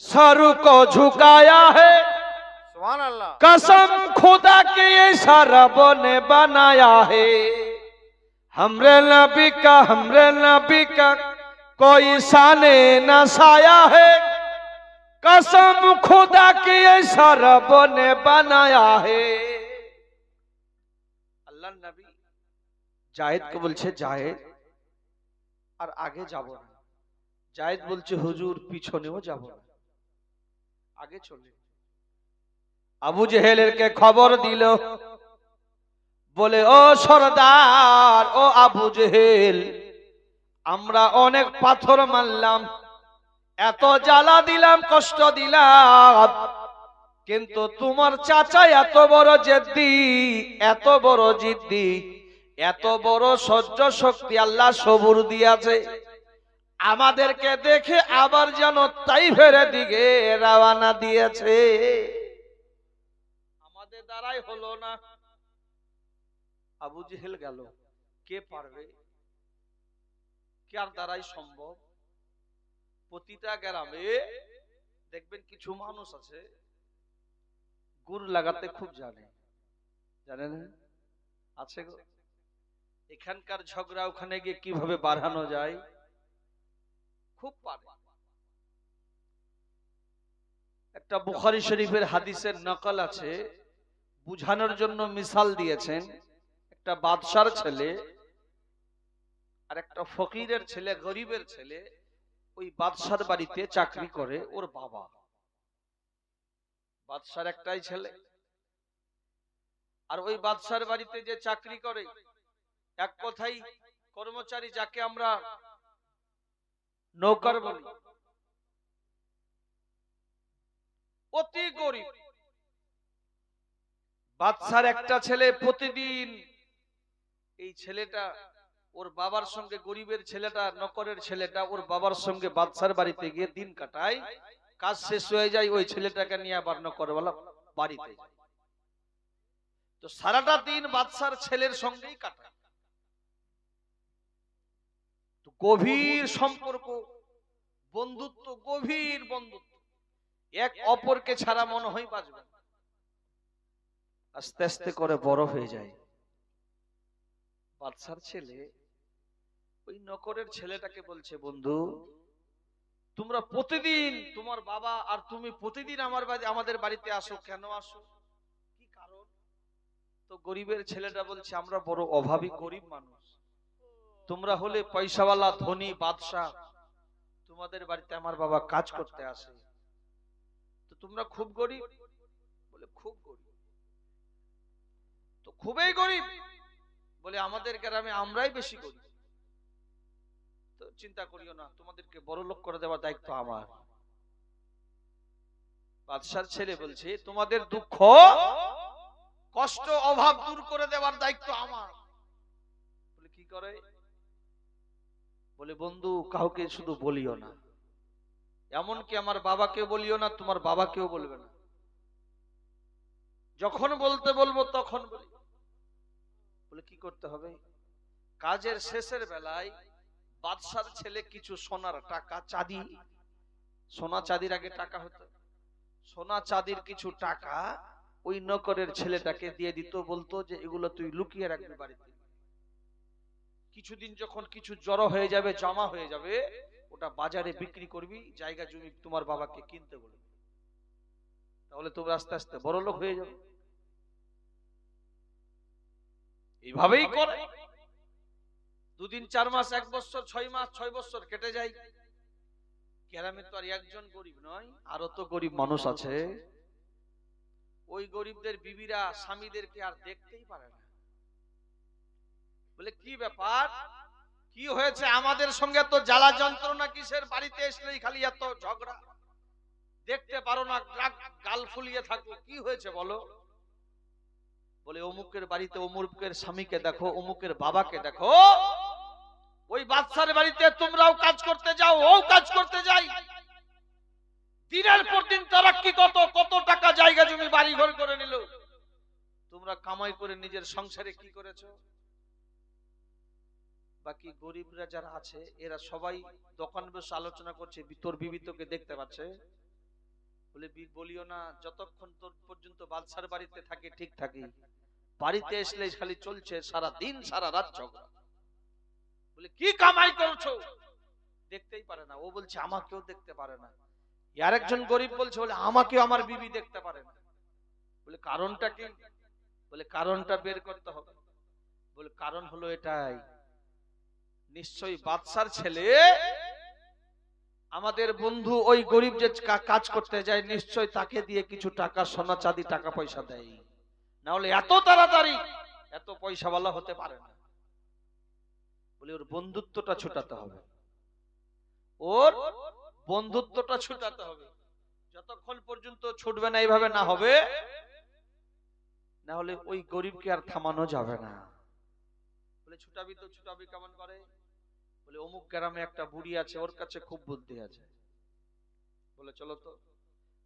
सर को झुकाया है। सुबहानाल्लाह कसम खुदा की ऐसा रब ने बनाया है। हमरे नबी का कोई शाने न साया है। कसम खुदा की ऐसा रब ने बनाया है। अल्लाह नबी জায়েদ কে বলছে জায়েদ আর আগে যাব না। জায়েদ বলছে হুজুর পিছনেও যাব না, আগে চলে। আবু জেহেলকে খবর দিল, বলে ও সরদার, ও আবু জেহেল, আমরা অনেক পাথর মারলাম, এত জ্বালা দিলাম, কষ্ট দিলাম, কিন্তু তোমার চাচা এত বড় জেদ্দি, এত বড় জিদ্দি, এত বড় সহ্য শক্তি আল্লাহ সবুর দিয়েছে, আমাদেরকে দেখে আবার যেন তাইফের দিকে রওনা দিয়েছে, আমাদের দ্বারাই হলো না। আবু জেহেল গেল, কে পারবে, কার দ্বারাই সম্ভব? প্রতিটা গ্রামে দেখবেন কিছু মানুষ আছে গুড় লাগাতে খুব জানে, জানেন আছে গো। এখানকার ঝগড়া ওখানে গিয়ে কিভাবে বাড়ানো যায় খুব পারে। একটা বুখারী শরীফের হাদিসের নকল আছে, বুঝানোর জন্য মিসাল দিয়েছেন। একটা বাদশার ছেলে আর একটা ফকিরের ছেলে, গরিবের ছেলে, ওই বাদশার বাড়িতে চাকরি করে। ওর বাবা, বাদশার একটাই ছেলে, আর ওই বাদশার বাড়িতে যে চাকরি করে, এক কথাই কর্মচারী, যাকে আমরা নৌকর বলি, অতি গরিব। বাদশার একটা ছেলে প্রতিদিন, এই ছেলেটা ওর বাবার সঙ্গে, গরিবের ছেলেটা, নকরের ছেলেটা ওর বাবার সঙ্গে বাদশার বাড়িতে গিয়ে দিন কাটায়। কাজ শেষ হয়ে যায়, ওই ছেলেটাকে নিয়ে আবার নকরওয়ালা বাড়িতে যায়। তো সারাটা দিন বাদশার ছেলের সঙ্গেই কাটায়। তো গভীর সম্পর্ক, বন্ধুত্ব, গভীর বন্ধুত্ব, এক অপরকে ছাড়া মনে হয় বাঁচবে। আস্তে আস্তে করে বড় হয়ে যায়। বাদশার ছেলে ওই নকরের ছেলেটাকে বলছে, বন্ধু, তোমরা প্রতিদিন, তোমার বাবা আর তুমি প্রতিদিন আমাদের বাড়িতে আসো, কেন আসো, কি কারণ? তো গরিবের ছেলেটা বলছে, আমরা বড় অভাবী গরিব মানুষ, তোমরা হলে পয়সাওয়ালা ধনী বাদশা, তোমাদের বাড়িতে আমার বাবা কাজ করতে আসে, তো তোমরা খুব গরিব? বলে খুব গরিব। তো খুবই গরিব? বলে আমাদের গ্রামে আমরাই বেশি গরিব। তো চিন্তা করিও না, তোমাদেরকে বড় লোক করে দেওয়ার দায়িত্ব আমার। বাদশার ছেলে বলছে, তোমাদের দুঃখ কষ্ট অভাব দূর করে দেওয়ার দায়িত্ব আমার। বলে কি করে? বলে বন্ধু, কাউকে শুধু বলিও না, এমনকি আমার বাবাকে বলিও না, তোমার বাবাকেও বলবে না, যখন বলতে বলবো তখন বলি। বলে কি করতে হবে? কাজের শেষের বেলায় বাদশার ছেলে কিছু সোনার টাকা, চাঁদি, সোনা চাঁদির আগে টাকা হতো, সোনা চাঁদির কিছু টাকা ওই নকরের ছেলেটাকে দিয়ে দিত, বলতো যে এগুলো তুই লুকিয়ে রাখবি বাড়িতে, কিছুদিন যখন কিছু জড়ো হয়ে যাবে, জমা হয়ে যাবে, ওটা বাজারে বিক্রি করবি, জায়গা জমি তোমার বাবাকে কিনতে বলবি, তাহলে তোমরা আস্তে আস্তে বড় লোক হয়ে যাবে। এইভাবেই করে। দুদিন, 4 মাস, 1 বছর, 6 মাস, 6 বছর কেটে যায়। গ্রামে তো আর একজন গরিব নয়, আরো তো গরিব মানুষ আছে। ওই গরিবদের বিবিরা স্বামীদেরকে আর দেখতেই পারে না। বলে কি ব্যাপার, কি হয়েছে? আমাদের সঙ্গে তো জ্বালা যন্ত্রণা কিসের? বাড়িতে এসলেই খালি এত ঝগড়া, দেখতে পারো না, গাল ফুলিয়ে থাকো, কি হয়েছে বলো? বলে অমুকের বাড়িতে অমুকের স্বামীকে দেখো, অমুকের বাবাকে দেখো, ওই বাদশার বাড়িতে তোমরাও কাজ করতে যাও, ও কাজ করতে যাই, দিনের পর দিন তারাক্কি কত কত টাকা জায়গা জমি বাড়ি ঘর করে নিল। তোমরা কামাই করে নিজের সংসারে কি করেছো? বাকি গরিবরা যারা আছে এরা সবাই দোকান বসে আলোচনা করছে, তোর বিবি তোকে দেখতে পাচ্ছে। বলে বলিও না, যতক্ষণ তোর পর্যন্ত বাদশার বাড়িতে থাকে ঠিক থাকি, বাড়িতে আসলে খালি চলছে সারা দিন সারা রাত ঝগড়া। বলে কি কামাই করছো? দেখতেই পারে না। ও বলছে আমাকেও দেখতে পারে না। আর একজন গরিব বলছে বলে আমাকেও আমার বিবি দেখতে পারে না। বলে কারণটা কি? বলে কারণটা বের করতে হবে। বলে কারণ হলো এটাই, নিশ্চয়ই বাদশার ছেলে আমাদের বন্ধু ওই গরিব যে কাজ করতে যায়, নিশ্চয় তাকে দিয়ে কিছু টাকা সোনা চাঁদি টাকা পয়সা দেয়, না হলে এত তাড়াতাড়ি এত পয়সাওয়ালা হতে পারে না। বলে ওর বন্ধুত্বটা ছুটাতে হবে, ওর বন্ধুত্বটা ছুটাতে হবে। যতক্ষণ পর্যন্ত ছুটবে না, এইভাবে না হবে, না হলে ওই গরিবকে আর থামানো যাবে না। বলে ছুটাবি তো ছুটাবি কেমন করে? বলে অমুক গ্রামে একটা বুড়ি আছে, ওর কাছে খুব বুদ্ধি আছে। বলে চলো তো।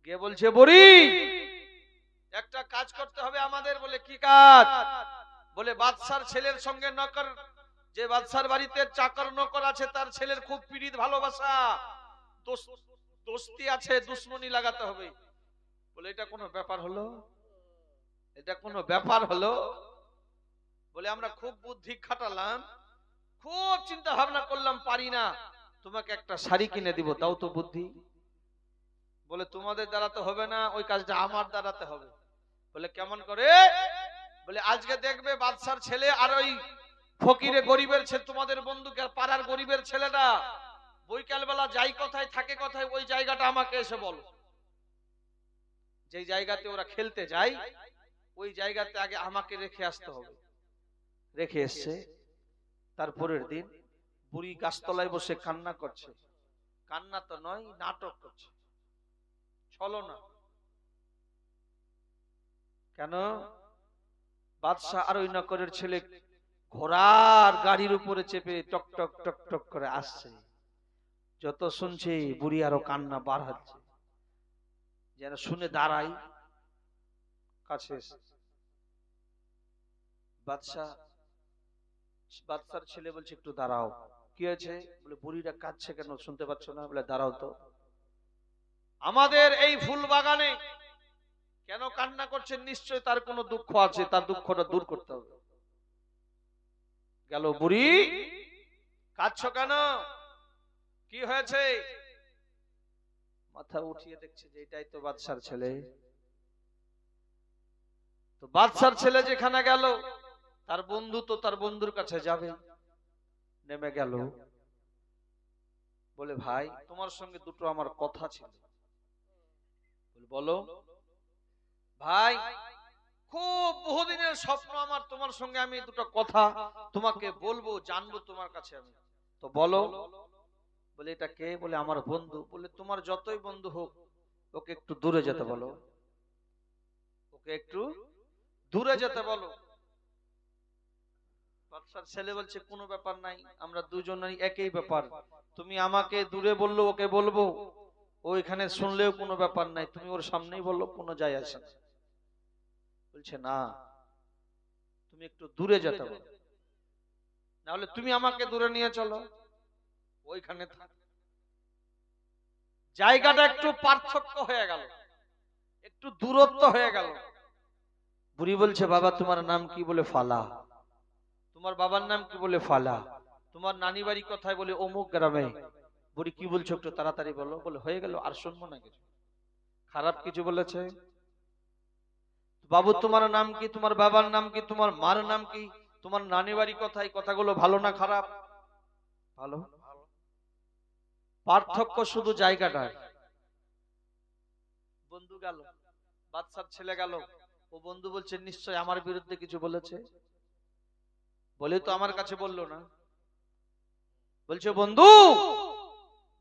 গিয়ে বলছে বুড়ি একটা কাজ করতে হবে আমাদের। বলে কি কাজ? বলে বাদশার ছেলের সঙ্গে নকর, যে বাদশার বাড়িতে চাকর নকর আছে তার ছেলের খুব পীড়িত ভালোবাসা, দোস্তি আছে, দুশ্মনী লাগাতে হবে। বলে এটা কোনো ব্যাপার হলো? এটা কোনো ব্যাপার হলো? বলে আমরা খুব বুদ্ধি খাটালাম, খুব চিন্তা ভাবনা করলাম, পারি না, তোমাকে একটা শাড়ি কিনে দিব, দাও তো বুদ্ধি। বলে তোমাদের দ্বারাতে হবে না, ওই কাজটা আমার দ্বারাতে হবে। বলে কেমন করে? বলে আজকে দেখবে বাদশার ছেলে আর ওই ফকিরে গরিবের ছেলে, তোমাদের বন্ধুকে পাড়ার গরিবের ছেলেটা বৈকাল বেলা যাই কোথায় থাকে কোথায়, ওই জায়গাটা আমাকে এসে বলো। যে জায়গাতে ওরা খেলতে যায় ওই জায়গাতে আগে আমাকে রেখে আসতে হবে। রেখে এসছে। তারপরের দিন বুড়ি গাছতলায় বসে কান্না করছে। কান্না তো নয়, নাটক করছে, ছলনা। কেন? বাদশা আর ওই নকরের ছেলে ঘোড়ার গাড়ির উপরে চেপে টক টক টক টক করে আসছে। যত শুনছে বুড়ি আরো কান্না বার হচ্ছে, যেন শুনে দাঁড়াই কাছে। বাদশার ছেলে বলছে একটু দাঁড়াও। কি হয়েছে? বলে বুড়িটা কাঁদছে কেন, শুনতে পাচ্ছ না? বলে দাঁড়াও তো। আমাদের এই ফুল বাগানে কেন কান্না করছেন? নিশ্চয় তার কোনো দুঃখ আছে, তার দুঃখটা দূর করতে হবে। গেল বুড়ি, কাঁদছো কেন? কি হয়েছে? মাথা উঠিয়ে দেখছে যে এটাই তো বাদশার ছেলে। তো বাদশার ছেলে যেখানে গেল, তার বন্ধু তো তার বন্ধুর কাছে যাবে। নেমে গেল, বলে ভাই তোমার সঙ্গে দুটো আমার কথা ছিল। বলো। ভাই খুব বহুদিনের স্বপ্ন আমার, তোমার সঙ্গে আমি দুটো কথা তোমাকে বলবো, জানবো তোমার কাছে আমি। তো বলো। বলে এটা কে? বলে আমার বন্ধু। বলে তোমার যতই বন্ধু হোক ওকে একটু দূরে যেতে বলো, ওকে একটু দূরে যেতে বলো। বাদশার ছেলে বলছে কোনো ব্যাপার নাই, আমরা দুজনেই একই ব্যাপার, তুমি আমাকে দূরে বললো ওকে বলবো, ওইখানে শুনলেও কোনো ব্যাপার নাই, তুমি ওর সামনেই বললো, কোনো যায় আসে না। বলছে না, তুমি একটু দূরে যেতে বলো, না হলে তুমি আমাকে দূরে নিয়ে চলো, ওইখানে থাক। জায়গাটা একটু পার্থক্য হয়ে গেল, একটু দূরত্ব হয়ে গেল। বুড়ি বলছে বাবা তোমার নাম কি? বলে ফালা। তোমার বাবার নাম কি? বলে ফালা। তোমার নানি বাড়ি কোথায়? বলে অমুক গ্রামে। বুড়ি কি বলছো একটু তাড়াতাড়ি বলো। বলে হয়ে গেল, আর শুনবো না কিছু। খারাপ কিছু বলেছে? বাবু তোমার নাম কি? তোমার বাবার নাম কি? তোমার মার নাম কি? তোমার নানি বাড়ি কোথায়? কথাগুলো ভালো না খারাপ? ভালো। পার্থক্য শুধু জায়গাটা। বন্ধু গেল, বাদশার ছেলে গেল, ও বন্ধু বলছে নিশ্চয় আমার বিরুদ্ধে কিছু বলেছে। বলে তো আমার কাছে বললো না। বলছে বন্ধু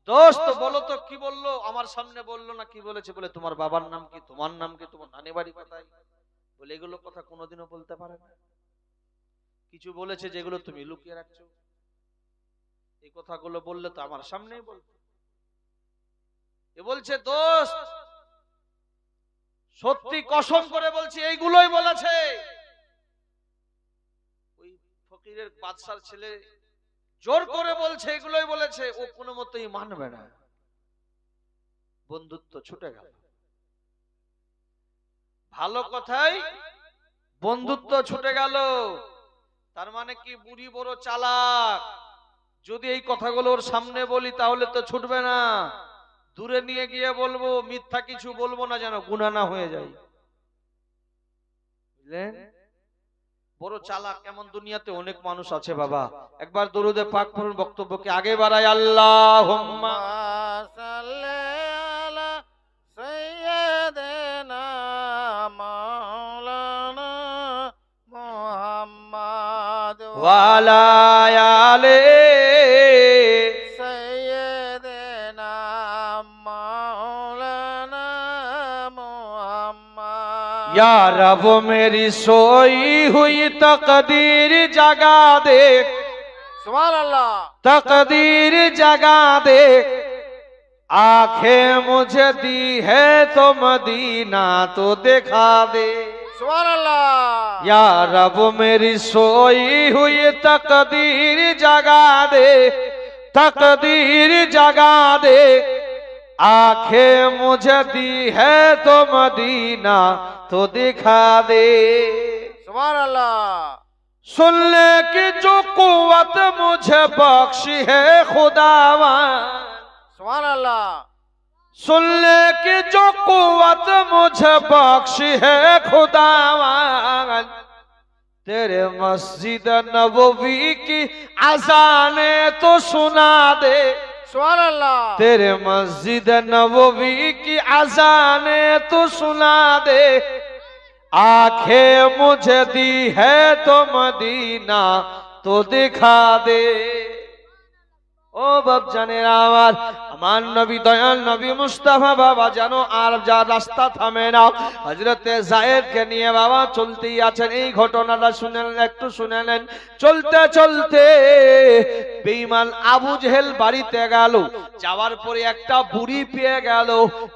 দোস্ত বলো তো কি বললো, আমার সামনে বললো না, কি বলেছে? বলে তোমার বাবার নাম কি? তোমার নাম কি? তোমার নানি বাড়ি কোথায়? বলে এগুলো কথা কোনোদিনও বলতে পারে না। কিছু বলেছে যেগুলো তুমি লুকিয়ে রাখছো। এই কথাগুলো বললে তো আমার সামনেই বলতো। এ বলছে দোস্ত সত্যি কসম করে বলছি এইগুলোই বলেছে। ওই ফকিরের বাদশার ছেলে জোর করে বলছে এগুলোই বলেছে, ও কোনো মতেই মানবে না। বন্ধুত্ব ছুটে গেল। ভালো কথাই বন্ধুত্ব ছুটে গেল। তার মানে কি বুড়ি বড় চালাক। যদি এই কথাগুলো ওর সামনে বলি তাহলে তো ছুটবে না, দূরে নিয়ে গিয়ে বলবো, মিথ্যা কিছু বলবো না যেন গুনাহ না হয়ে যায়। বুঝলেন? বড় চালাক এমন দুনিয়াতে অনেক মানুষ আছে বাবা। একবার দরুদে পাক পড়ুন, বক্তব্যকে আগে বাড়ায়। আল্লাহুম্মা সাল্লি আলা সাইয়্যিদিনা মাওলানা মুহাম্মদ ওয়া আলা আলি সাইয়্যিদিনা মাওলানা মুহাম্মদ। या रब मेरी सोई हुई तकदीर जगा दे, सुभानअल्लाह। तकदीर जगा दे, आंखें मुझे दी है तो मदीना तो दिखा दे। सुभानअल्लाह। या रब मेरी सोई हुई तकदीर जगा दे, तकदीर जगा दे, आंखें मुझे दी है तो मदीना तो दिखा दे। सुभानअल्लाह। सुनने की जो कुव्वत मुझे बख्शी है खुदावन, सुभानअल्लाह। सुनने की जो कुव्वत मुझे बख्शी है खुदावन, तेरे मस्जिद नबवी की अज़ाने तो सुना दे। सुभानअल्लाह। तेरे मस्जिद नबवी की अज़ाने तो सुना दे, आंखें मुझे दी है तो मदीना तो दिखा दे। ও বাপ জানেন আমার নবী দয়াল নবী মুস্তাফা বাবা জানো আর যা রাস্তা থামে না। হযরতে যায়েদকে নিয়ে বাবা চলতেই আছেন। এই ঘটনাটা শুনেন, একটু শুনে নেন। চলতে চলতে বেঈমান আবু জেহেল বাড়িতে গেল। যাওয়ার পরে একটা বুড়ি পেয়ে গেল,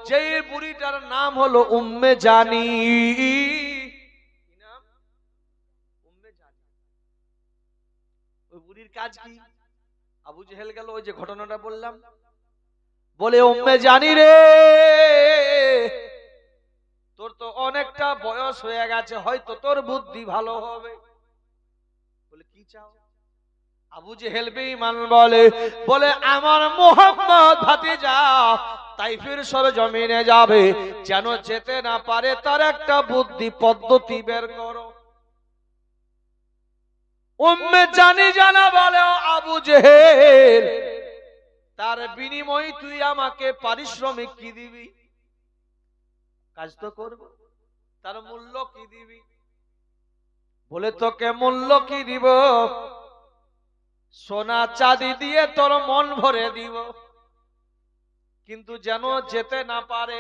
যেই বুড়িটার নাম হলো উম্মে জানি। কি নাম? উম্মে জানি। ওই বুড়ির কাজ কি? আবু জেহেল গেল, ওই যে ঘটনাটা বললাম, বলে উম্মে জানি রে, তোর তো অনেকটা বয়স হয়ে গেছে, হয়তো তোর বুদ্ধি ভালো হবে। বলে কি চাও? আবু জেহেল বেঈমান বলে, বলে আমার মুহাম্মদ ভাতিজা তাইফের সরজমিনে যাবে, যেন যেতে না পারে তার একটা বুদ্ধি পদ্ধতি বের করো। উম্মে জানি জানা বলে, আবু জেহেল তার বিনিময়ে তুই আমাকে পারিশ্রমিক কি দিবি? কাজ তো করব, তার মূল্য কি দিবি? বলে তোকে মূল্য কি দিব? সোনা চাঁদি দিয়ে তোর মন ভরে দিব, কিন্তু যেন যেতে না পারে।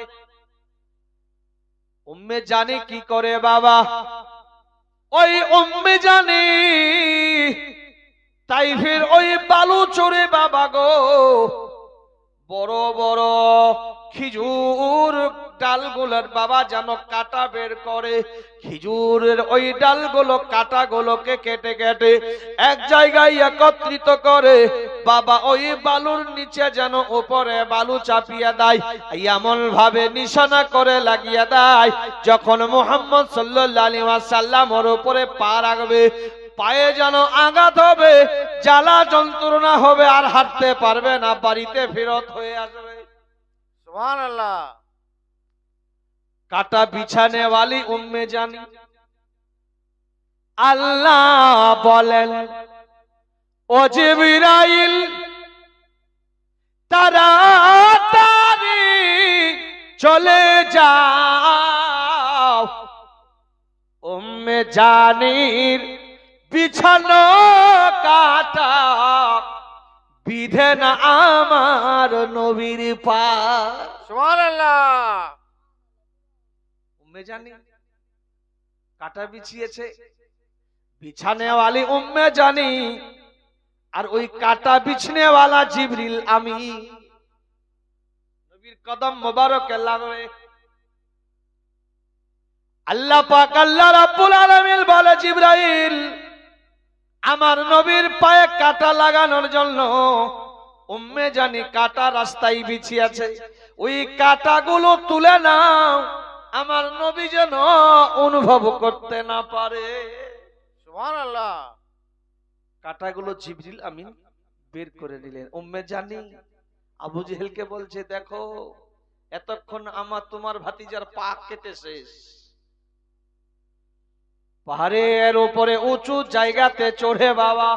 উম্মে জানি কি করে বাবা? ওই উম্মে জানি তাইফের ওই বালু চড়ে বাবা গো বড় বড় খেজুর ডালগুলোর বাবা যেন কাটা বের করে। খেজুরের ওই ডালগুলো কাটাগুলোকে কেটে কেটে এক জায়গায় একত্রিত করে বাবা ওই বালুর নিচে যেন উপরে বালু চাপিয়ে দেয়, এমন ভাবে নিশানা করে লাগিয়ে দেয়, যখন মুহাম্মদ সাল্লাল্লাহু আলাইহি ওয়াসাল্লাম ওর উপরে পা রাখবে, পায়ে যেন আঘাত হবে, জ্বালা যন্ত্রণা হবে, আর হাঁটতে পারবে না, বাড়িতে ফেরত হয়ে আসবে। সুবহানাল্লাহ। কাটা বিছানে वाली উম্মে জানি আল্লাহ বলেন, ও জিবরাইল তাড়াতাড়ি চলে যাও, উম্মে জানির বিছানো কাটা বিধে না আমার নবীর পা। সুবহানাল্লাহ। উম্মে জানি কাটা বিছিয়েছে, বিছানে वाली উম্মে জানি আর ওই কাটা বিছনেওয়ালা জিবরিল আমি নবীর কদম মোবারকে লাগবে। আল্লাহ পাক আল্লাহ রাব্বুল আলামিন বলে, জিবরাইল আমার নবীর পায়ে কাটা লাগানোর জন্য উম্মে জানি কাটা রাস্তায় বিছিয়ে আছে, ওই কাটাগুলো তুলে নাও, আমার নবী যেন অনুভব করতে না পারে। সুবহানাল্লাহ। কাটাগুলো জিবরিল আমিন বের করে নিলেন। উম্মে জানি আবু জেহেলকে বলছে, দেখো এতক্ষণ আমার তোমার ভাতিজার পা কেটে শেষ, পাহাড়ের উপরে উঁচু জায়গাতে চড়ে বাবা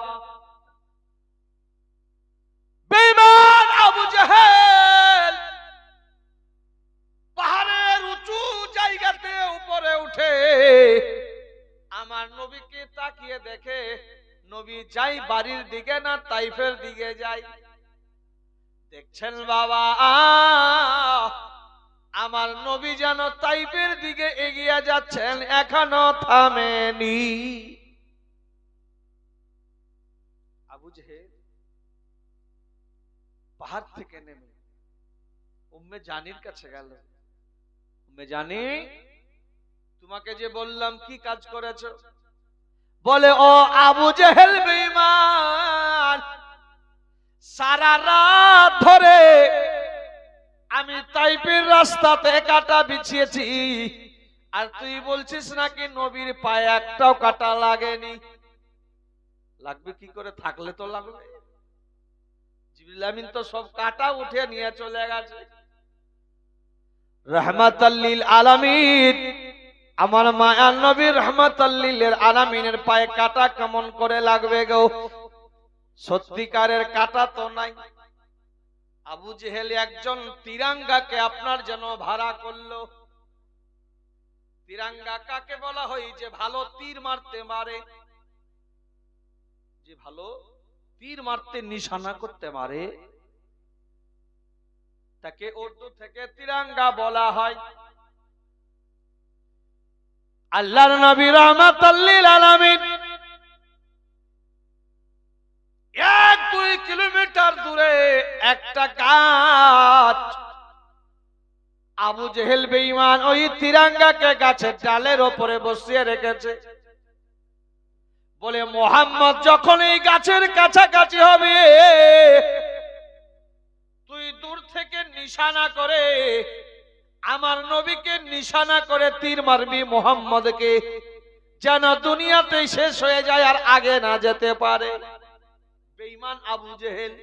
বেঈমান আবু জেহেল পাহাড়ের উঁচু জায়গাতে উপরে উঠে আমার নবীকে তাকিয়ে দেখে, নবী যাই বাড়ির দিকে না তাইফের দিকে যাই। দেখছেন বাবা আমার নবী যেন তাইফের দিকে এগিয়ে যাচ্ছেন, এখনো থামেনি। আবু জেহেল পাহাড় থেকে নেমে উম্মে জানির কাছে গেল। উম্মে জানি তোমাকে যে বললাম কি কাজ করেছো? বলে, ও আবু জেহেল বেঈমান, সারা রাত ধরে আমি তাইফের রাস্তাতে কাটা বিছিয়েছি, আর তুই বলছিস নাকি নবীর পায়ে একটাও কাটা লাগেনি। লাগবে কি করে, থাকলে তো লাগবে। জিবরিল আমিন তো সব কাটা উঠে নিয়ে চলে গেছে। রাহমাতাল লিল আলামিন আমার মায়ার নবী রাহমাতাল লিল আলামিনের পায়ে কাটা কেমন করে লাগবে গো? সত্যিকারের কাটা তো নাই। আবু জেহেল একজন তিরাঙ্গাকে আপনার জন্য ভাড়া করলো। তিরাঙ্গা কাকে বলা হয়? যে ভালো তীর মারতে পারে, যে ভালো তীর মারতে নিশানা করতে পারে, তাকে উর্দু থেকে তিরাঙ্গা বলা হয়। আল্লাহর নবী রাহমাতাল লিল আলামিন 1-2 কিলোমিটার দূরে একটা গাছ, আবু জেহেল বেঈমান ওই তিরাঙ্গাকে গাছের ডালের উপরে বসিয়ে রেখেছে। বলে, মুহাম্মদ যখন এই গাছের কাছাকাছি হবে তুই দূর থেকে নিশানা করে আমার নবীকে নিশানা করে তীর মারবি মুহাম্মদকে, যেন দুনিয়াতে শেষ হয়ে যায় আর আগে না যেতে পারে। বেঈমান আবু জেহেল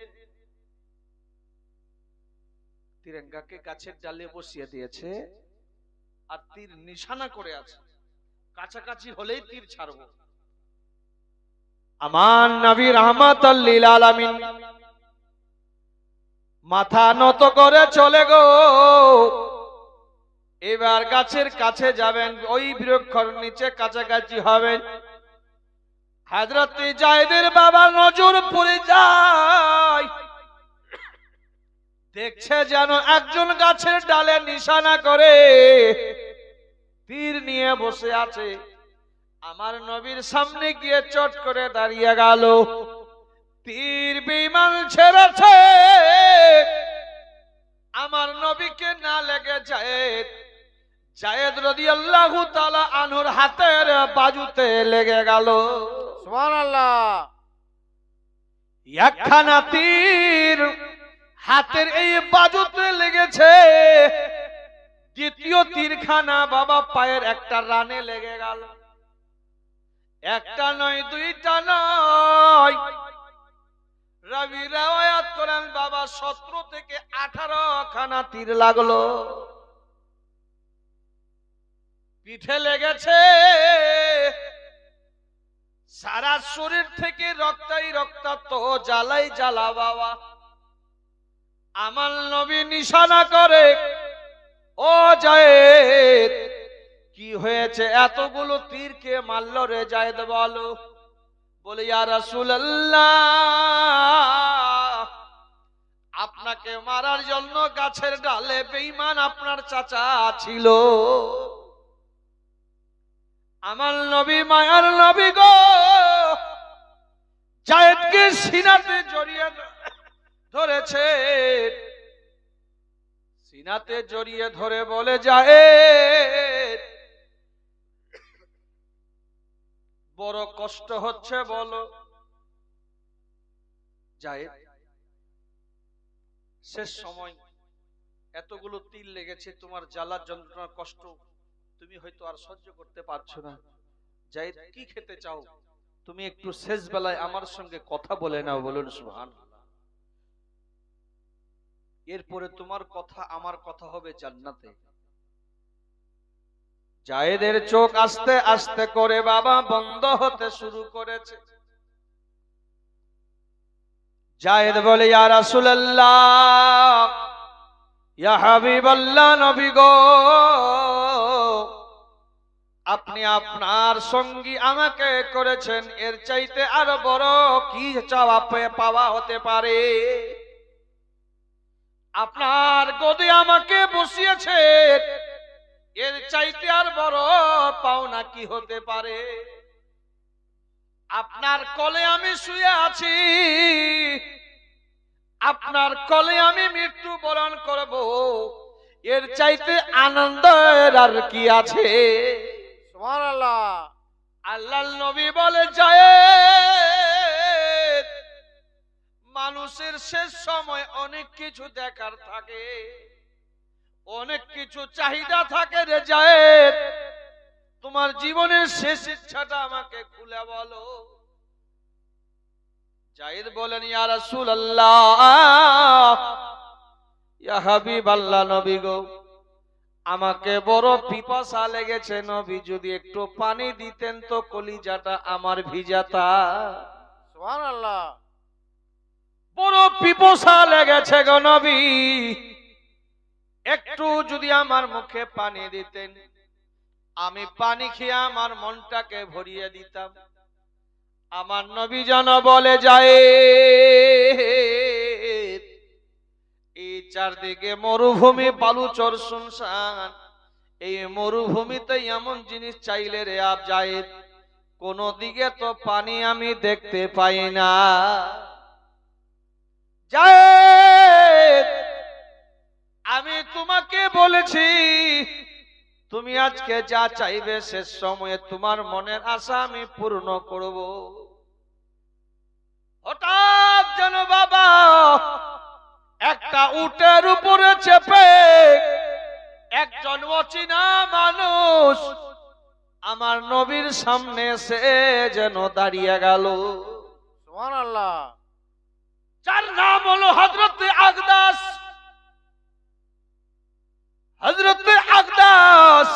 তিরঙ্গাকে গাছের ডালে বসিয়ে দিয়েছে আর তীর নিশানা করে আছে, কাছাকাছি হলেই তীর ছাড়বো। আমার নবী রাহমাতাল লিল আলামিন মাথা নত করে চলে গো। এবার গাছের কাছে যাবেন, ওই বৃক্ষর নিচে কাছাকাছি হবেন। হযরত জায়েদের বাবা নজর পড়ে যায়, দেখছে যেন একজন গাছের ডালে নিশানা করে তীর নিয়ে বসে আছে। আমার নবীর সামনে গিয়ে চট করে দাঁড়িয়ে গেল। তীর বেঈমান ছেড়েছে, আমার নবীকে না লেগে জায়েদ রাদিয়াল্লাহু তাআলা আনহুর হাতের বাজুতে লেগে গেল। সুবহানাল্লাহ। একখানা তীর হাতের এই বাজুতে লেগেছে, দ্বিতীয় তীরখানা বাবা পায়ের একটা রানে লেগে গেল। একটা নয়, দুইটা নয়, রাবি রাওয়ায়াত করেন বাবা 17 থেকে 18 খানা তীর লাগলো। পিঠে লেগেছে, সারা শরীর থেকে রক্তাই রক্তাক্ত, জ্বালাই জ্বালা বাবা। আমার নবী নিশানা করে, ও জায়েদ কি হয়েছে, এতগুলো তীর কে মারল রে জায়েদ বলো। বলে, ইয়া রাসূলুল্লাহ, আপনাকে মারার জন্য গাছের ডালে বেঈমান আপনার চাচা ছিল। আমার নবী মায়ার নবী গো, জায়েদকে সিনাতে জড়িয়ে ধরেছে, সিনাতে জড়িয়ে ধরে বলে, জায়েদ বড় কষ্ট হচ্ছে বলো। জায়েদ শেষ সময় এতগুলো তীর লেগেছে, তোমার জ্বালা যন্ত্রণা কষ্ট তুমি হয়তো আর সহ্য করতে পারছো না। জায়েদ কি খেতে চাও? তুমি একটু শেষ বেলায় আমার সঙ্গে কথা বলে নাও। বলুন সুবহানাল্লাহ। এরপরে তোমার কথা আমার কথা হবে জান্নাতে। জায়েদের চোখ আস্তে আস্তে করে বাবা বন্ধ হতে শুরু করেছে। জায়েদ বলে, ইয়া রাসূলুল্লাহ, ইয়া হাবিবাল্লাহ, নবী গো, আপনি আপনার সঙ্গী আমাকে করেছেন, এর চাইতে আরো বড় কি চাওয়া পাওয়া হতে পারে? আপনার গদি আমাকে বসিয়েছেন, এর চাইতে আর বড় পাওনা কি হতে পারে? আপনার কোলে আমি শুয়ে আছি, আপনার কোলে আমি মৃত্যুবরণ করব, এর চাইতে আনন্দের আর কি আছে? সুবহানাল্লাহ। আল্লাহর নবী বলে, জায়েদ মানুষের শেষ সময় অনেক কিছু দেখার থাকে, অনেক কিছু চাহিদা থাকে রে জায়েদ, তোমার জীবনের শেষ ইচ্ছাটা আমাকে খুলে বলো। জায়েদ বলেন, ইয়া রাসূলুল্লাহ, ইয়া হাবিবাল্লাহ, নবী গো, আমাকে বড় পিপাসা লেগেছে, নবী যদি একটু পানি দিতেন তো কলিজাটা আমার ভিজাতা। সুবহানাল্লাহ। বড় পিপাসা লেগেছে গো নবী, একটু যদি আমার মুখে পানি দিতেন, আমি পানি খেয়ে আমার মনটাকে ভরিয়ে দিতাম। আমার নবী যেন বলে, জায়েদ এই চারদিকে মরুভূমি, বালুচর শুনশান, এই মরুভূমিতে এমন জিনিস চাইলে রে আপ জায়েদ, কোন দিকে তো পানি আমি দেখতে পাই না। জায়েদ আমি তোমাকে বলেছি, তুমি আজকে যা চাইবে শেষ সময়ে তোমার মনের আশা আমি পূর্ণ করব। হঠাৎ যেন বাবা একটা উটের উপরে চেপে একজন অচেনা মানুষ আমার নবীর সামনে এসে যেন দাঁড়িয়ে গেল। সুবহানাল্লাহ। যার নাম হলো হযরতে আকদাস। হযরতে আকদাস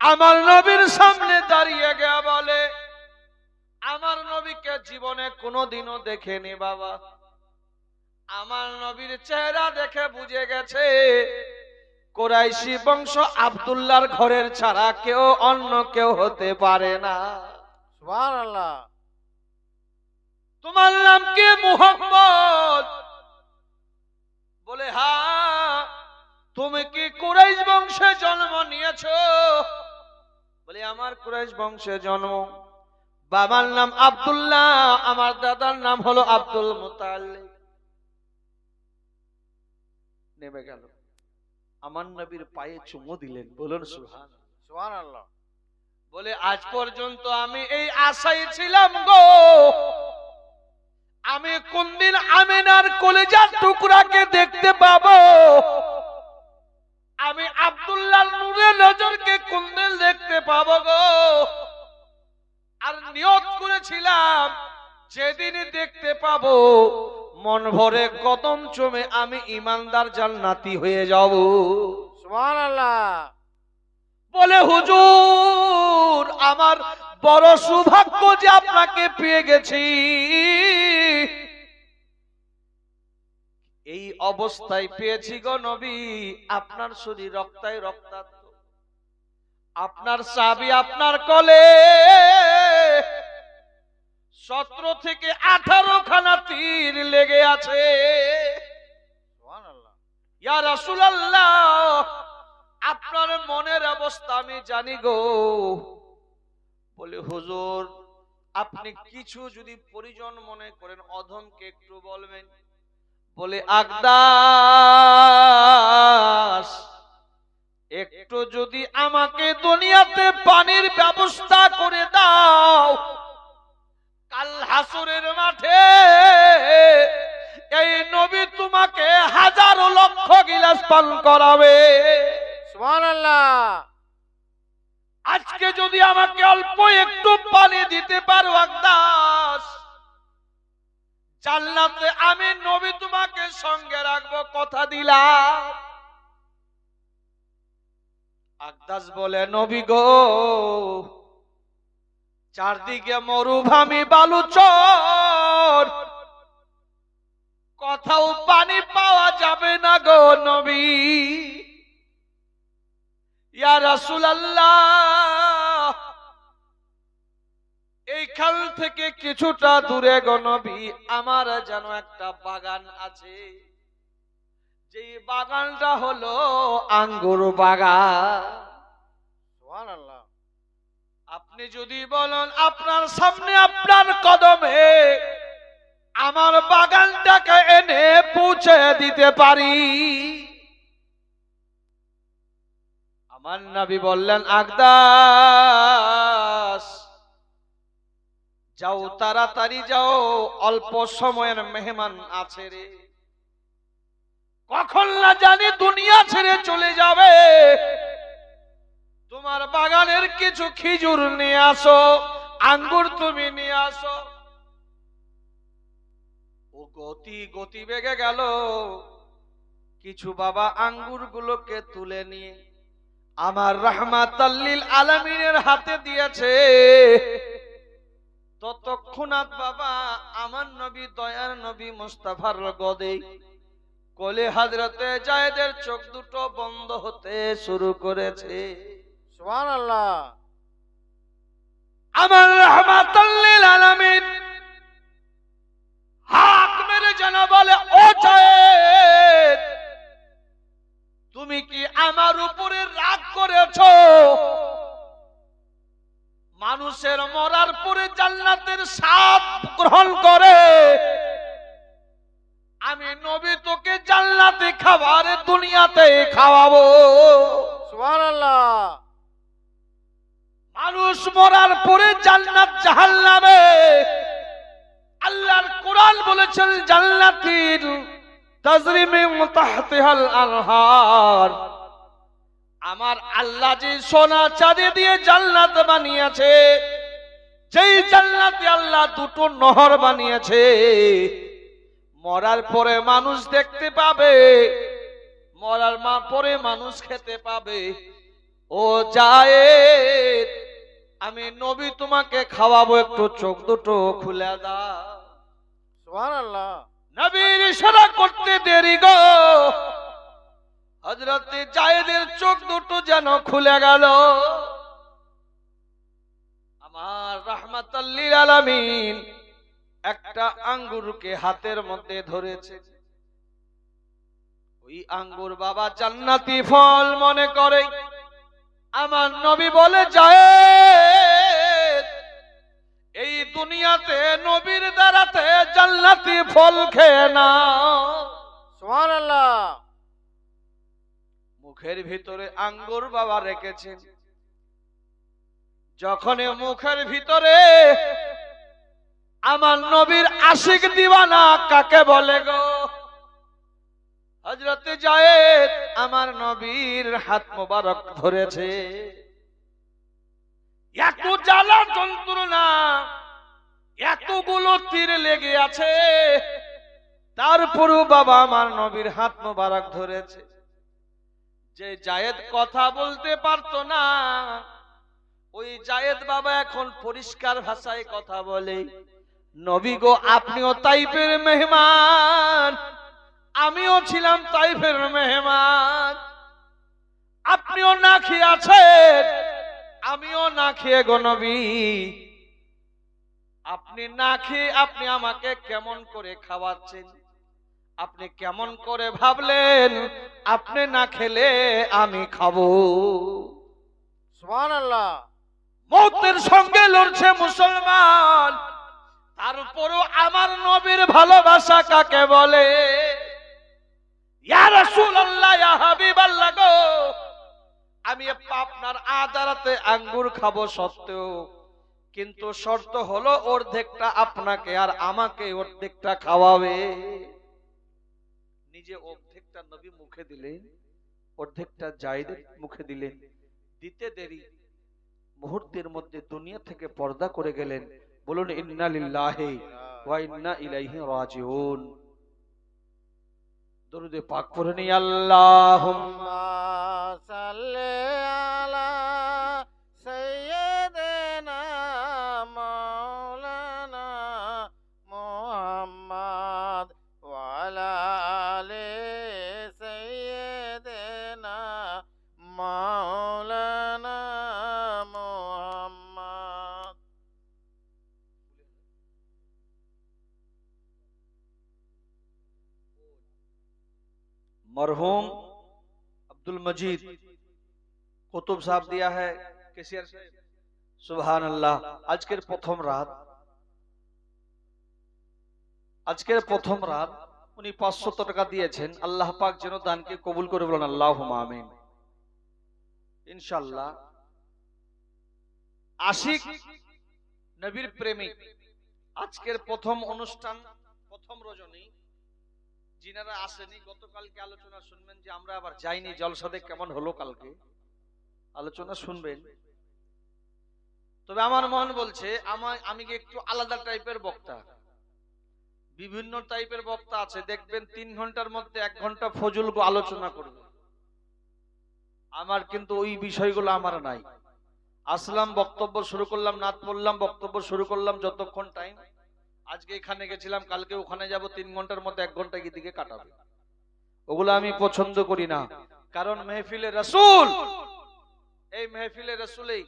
আমার নবীর সামনে দাঁড়িয়ে গিয়ে বলে, আমার নবীকে জীবনে কোনোদিনও দেখেনি বাবা, আমার নবীর চেহারা দেখে বুঝে গেছে কুরাইশি বংশ আব্দুল্লাহর ঘরের ছাড়া কেউ অন্য কেউ হতে পারে না। সুবহানাল্লাহ। তোমার নাম কি? মুহাম্মদ। বলে, হ্যাঁ। তুমি কি কুরাইশ বংশে জন্ম নিয়েছো? বলে, আমার কুরাইশ বংশে জন্ম। বাবার নাম আব্দুল্লাহ, আমার দাদার নাম হলো আব্দুল মুতাল্লিব। নেমে গেল, আমার নবীর পায়ে চুমু দিলেন। বলুন সুবহানাল্লাহ। সুবহানাল্লাহ। বলে, আজ পর্যন্ত আমি এই আশায় ছিলাম গো, আমি কোন দিন আমিনার কলিজার টুকরাকে দেখতে পাবো, আমি আব্দুল্লাহর নূরে নজরকে কোন দিন দেখতে পাবো গো। আর নিয়ত করেছিলাম যেদিন দেখতে পাবো মন ভরে কদম চুমে আমি ইমানদার জান্নাতি হয়ে যাব। সুবহানাল্লাহ। বলে, হুজুর আমার বড় সৌভাগ্য যে আপনাকে পেয়ে গেছি। এই অবস্থায় পেয়েছি গো নবী, আপনার শরীর রক্তায় রক্তাক্ত, আপনার সাহাবী আপনার কোলে 17 থেকে 18 খানা তীর লেগে আছে। সুবহানাল্লাহ। ইয়া রাসূলুল্লাহ, আপনার মনের অবস্থা আমি জানি গো। বলে, হুজুর আপনি কিছু যদি পরিজন মনে করেন অধমকে একটু বলবেন। বলে আকদাস, একটু যদি আমাকে দুনিয়াতে পানির ব্যবস্থা করে দাও, কাল হাসরের মাঠে এই নবী তোমাকে হাজারো লক্ষ গিলাস পান করাবে। সুবহানাল্লাহ। আজকে যদি আমাকে অল্প একটু পানি দিতে পারো আকদাস, জান্নাতে আমি নবী তোমাকে সঙ্গে রাখবো, কথা দিলাম। আকদাস বলে নবী গো, চারদিকে মরুভূমি বালুচর, কোথাও পানি পাওয়া যাবে না গো নবী। ইয়া রাসূলুল্লাহ, এইখান থেকে কিছুটা দূরে গো নবী আমার যেন একটা বাগান আছে, যে বাগানটা হলো আঙ্গুর বাগান। সুবহানাল্লাহ। আপনি যদি বলেন আপনার সামনে আপনার কদমে আমার বাগানটাকে এনে পৌঁছে দিতে পারি। আমার নবী বললেন আকদাস, যাও তাড়াতাড়ি যাও, অল্প সময়ের মেহমান আছে রে, কখন না জানি দুনিয়া ছেড়ে চলে যাবে। তোমার বাগানের কিছু খেজুর নিয়ে আসো, আঙ্গুর তুমি নিয়ে আসো। ও গতি বেগে গেল, কিছু বাবা আঙ্গুর গুলোকে তুলে নিয়ে আমার রাহমাতাল লিল আলামিনের হাতে দিয়েছে। ততক্ষণাৎ বাবা আমার নবী, দয়ার নবী মুস্তাফার গদে কোলে হযরতে জায়েদের চোখ দুটো বন্ধ হতে শুরু করেছে। সুবহানাল্লাহ। আমার রাহমাতাল লিল আলামিন হাক মেরে যেন বলে, ও জায়েদ, তুমি কি আমার উপরে রাগ করেছো? মানুষের মরার পরে জান্নাতের স্বাদ গ্রহণ করে, আমি নবী তোকে জান্নাতে খাবার দুনিয়াতে খাওয়াবো। সুবহানাল্লাহ। মানুষ মরার পরে জান্নাত জাহান্নামে, আল্লাহর কোরআন বলেছেন জান্নাতির তাজরি মিন তাহতিহাল আনহার। আমার আল্লাহ যে সোনা চাঁদি দিয়ে জান্নাত বানিয়েছে, যেই জান্নাতে আল্লাহ দুটো নহর বানিয়েছে, মরার পরে মানুষ দেখতে পাবে, মরার পরে মানুষ খেতে পাবে। ও জায়েদ, আমি নবী তোমাকে খাওয়াবো, একটু চোখ দুটো খুলে দাও। সুবহানাল্লাহ। নবীর ইশারা করতে দেরি গো, হযরতে জায়েদের চোখ দুটো যেন খুলে গেল। আমার রাহমাতাল লিল আলামিন একটা আঙ্গুরকে হাতের মধ্যে ধরেছে। ওই আঙ্গুর বাবা জান্নাতি ফল মনে করে। আমার নবী বলে, জায়েদ, এই দুনিয়াতে নবীর দ্বারাতে জান্নাতি ফল খেয়ে নাও। সুবহানাল্লাহ। মুখের ভিতরে আঙ্গুর বাবা রেখেছেন। যখন মুখের ভিতরে আমার নবীর আশিক দিওয়ানা কাকে বলে গো, হযরতে জায়েদ আমার নবীর হাত মোবারক ধরেছে। এত জ্বালা যন্ত্রণা, এতগুলো তীর লেগে আছে, তারপরও বাবা আমার নবীর হাত মোবারক ধরেছে। যে জায়েদ কথা বলতে পারতো না, ওই জায়েদ বাবা এখন পরিষ্কার ভাষায় কথা বলে, নবী গো, আপনিও তাইফের মেহমান, আমিও ছিলাম তাইফের মেহমান। আপনিও না খেয়ে আছেন, আমিও না খেয়ে গো নবী। আপনি না খেয়ে আপনি আমাকে কেমন করে খাওয়াচ্ছেন? আপনি কেমন করে ভাবলেন আপনি না খেলে আমি খাবো? সুবহানাল্লাহ। মৌতের সঙ্গে লড়ছে মুসলমান, তারপরও আমার নবীর ভালোবাসা কাকে বলে? ইয়া রাসূলুল্লাহ, ইয়া হাবিবাল্লাহ গো, আমি আপনার আদারাতে আঙ্গুর খাবো সত্ত্বেও, কিন্তু শর্ত হলো অর্ধেকটা আপনাকে আর আমাকে অর্ধেকটা খাওয়াবে। নিজে অর্ধেকটা নবী মুখে দিলেন, অর্ধেকটা জায়েদের মুখে দিলেন। দিতে দেরি, মুহূর্তের মধ্যে দুনিয়া থেকে পর্দা করে গেলেন। বলুন ইন্না লিল্লাহি ওয়া ইন্না ইলাইহি রাজিউন। দরুদে পাক পড়ে নি। আল্লাহুম্মা সাল্লি আলা সাইয়্যিদিনা মাওলানা মুহাম্মদ ওয়া আলা আলি সাইয়্যিদিনা মাওলানা মুহাম্মদ। मरहूम अब्दुल मजीद कुतुब साहब दिया है केसियर से। सुभान अल्लाह। আজকের প্রথম রাত, আজকের প্রথম রাত উনি 500 টাকা দিয়েছেন। আল্লাহ পাক যেন দানকে কবুল করে, বলেন আল্লাহুম্মা আমিন। ইনশাআল্লাহ আশিক নবীর প্রেমিক, আজকের প্রথম অনুষ্ঠান, প্রথম রজনী। যিনারা আসেনি গতকালকে আলোচনা শুনবেন, যে আমরা আবার যাইনি জলসাতে কেমন হলো, কালকে আলোচনা শুনবেন। তবে আমার মন বলছে আমি কি একটু আলাদা টাইপের বক্তা। বিভিন্ন টাইপের বক্তা আছে, দেখবেন 3 ঘন্টার মধ্যে 1 ঘন্টা ফজল আলোচনা করবে। আমার কিন্তু ওই বিষয়গুলো আমার নাই। আসলাম, বক্তব্য শুরু করলাম, নাত পড়লাম, বক্তব্য শুরু করলাম, যতক্ষণ টাইম। আজকে এখানে গেছিলাম, কালকে ওখানে যাব, 3 ঘন্টার মধ্যে 1 ঘন্টা কি দিকে কাটাবে। ওগুলো আমি পছন্দ করি না। কারণ মেহফিলে রাসূল, এই মেহফিলে রাসূলেই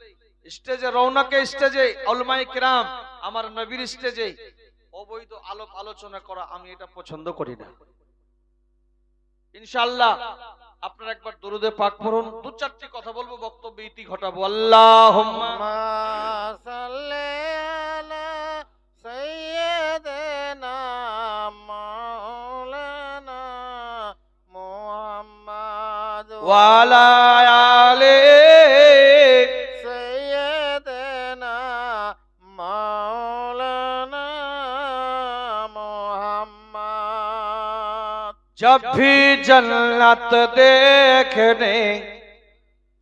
স্টেজে, রৌনকে স্টেজে, উলামায়ে কিরাম আমার নবীর স্টেজে অবৈধ আলাপ আলোচনা করা আমি এটা পছন্দ করি না। ইনশাআল্লাহ আপনারা একবার দরুদে পাক পড়ুন। 2-4টি কথা বলবো, বক্তব্য ইতি ঘটাবো। আল্লাহুম্মা সাল্লি আলা সাইয়্যিদিনা মাওলানা মুহাম্মদ ওয়া আলা আলি সাইয়্যিদিনা মাওলানা মুহাম্মদ। जब भी जन्नत देखने,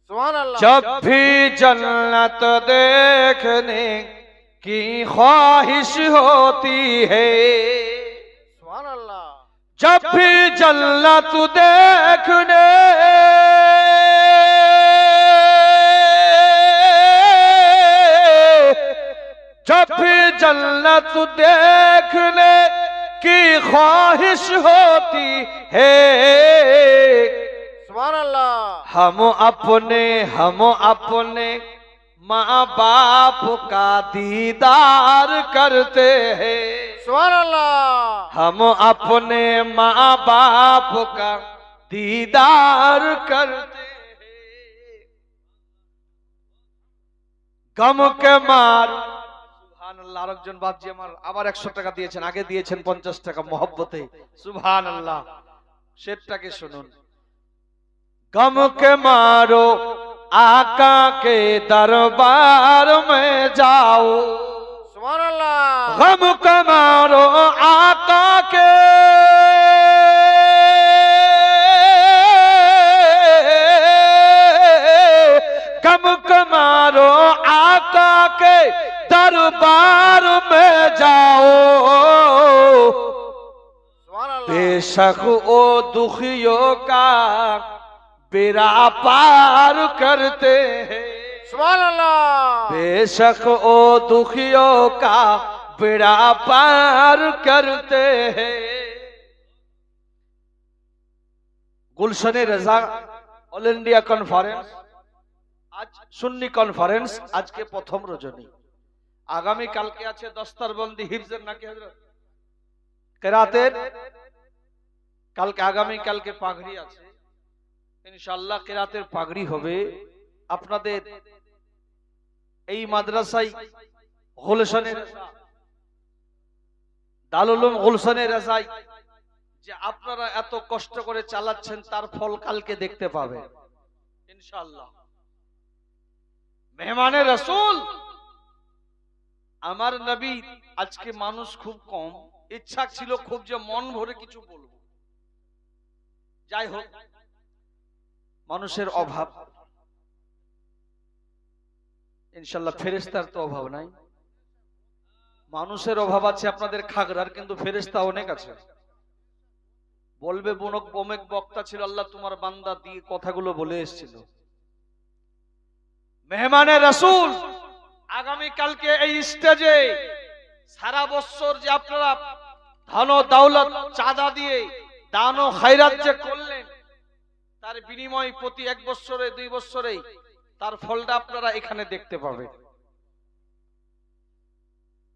सुभान अल्लाह। जब भी जन्नत देखने की ख्वाहिश होती है, सुभान अल्लाह। जब भी जन्नत देखने, जब भी जन्नत देखने की ख्वाहिश होती है, सुभान अल्लाह। हम अपने माँ बाप का दीदार करते हैं। सुभान अल्लाह। हम अपने माँ बाप का दीदार करते हैं। गम के मार, সুবহানাল্লাহ। আরেকজন বাপজি আমার আবার 100 টাকা দিয়েছেন, আগে দিয়েছেন 50 টাকা মহব্বতে। সুবহানাল্লাহ। শেরটাকে শুনুন। गम के मारो आका के दरबार में जाओ, सुभान अल्लाह। गम के मारो आका के गम के मारो आका के दरबार में जाओ, सुभान अल्लाह। बेशक ओ दुखियों का बेड़ा पार करते हैं। सुभान अल्लाह। बेशक ओ दुखियों का बेड़ा पार करते हैं। गुलशन रजा ऑल इंडिया कॉन्फ्रेंस, आज सुन्नी कॉन्फ्रेंस, आज के प्रथम रजनी। आगामी काल के आछे दस्तरबंदी हिफ्जेर नाকি হযরত কিরাতের, কালকে আগামী কালকে পাগড়ি আছে ইনশাআল্লাহ, কিরাতের পাগড়ি হবে। আপনাদের এই মাদ্রাসায় গুলশানে রেজা, দারুল উলুম গুলশানে রেজায় যে আপনারা এত কষ্ট করে চালাচ্ছেন তার ফল কালকে দেখতে পাবেন ইনশাআল্লাহ। মেহমানে রাসূল আমার নবী, আজকে মানুষ খুব কম, ইচ্ছা ছিল খুব যে মন ভরে কিছু বলবো, যাই হোক মানুষের অভাব, ইনশাআল্লাহ ফেরেশতার তো অভাব নাই। মানুষের অভাব আছে আপনাদের খাগড়ার, কিন্তু ফেরেশতা অনেক আছে। বলবে বনক বমেক বক্তা ছিল, আল্লাহ তোমার বান্দা দিয়ে কথাগুলো বলে এসেছিল। মেহমানে রাসূল আগামী কালকে এই স্টেজে সারা বছর যে আপনারা ধন দৌলত চাঁদা দিয়ে দান ও খায়রাত যে করলেন, তার বিনিময় প্রতি 1 বছরে 2 বছরে তার ফলটা আপনারা এখানে দেখতে পাবেন।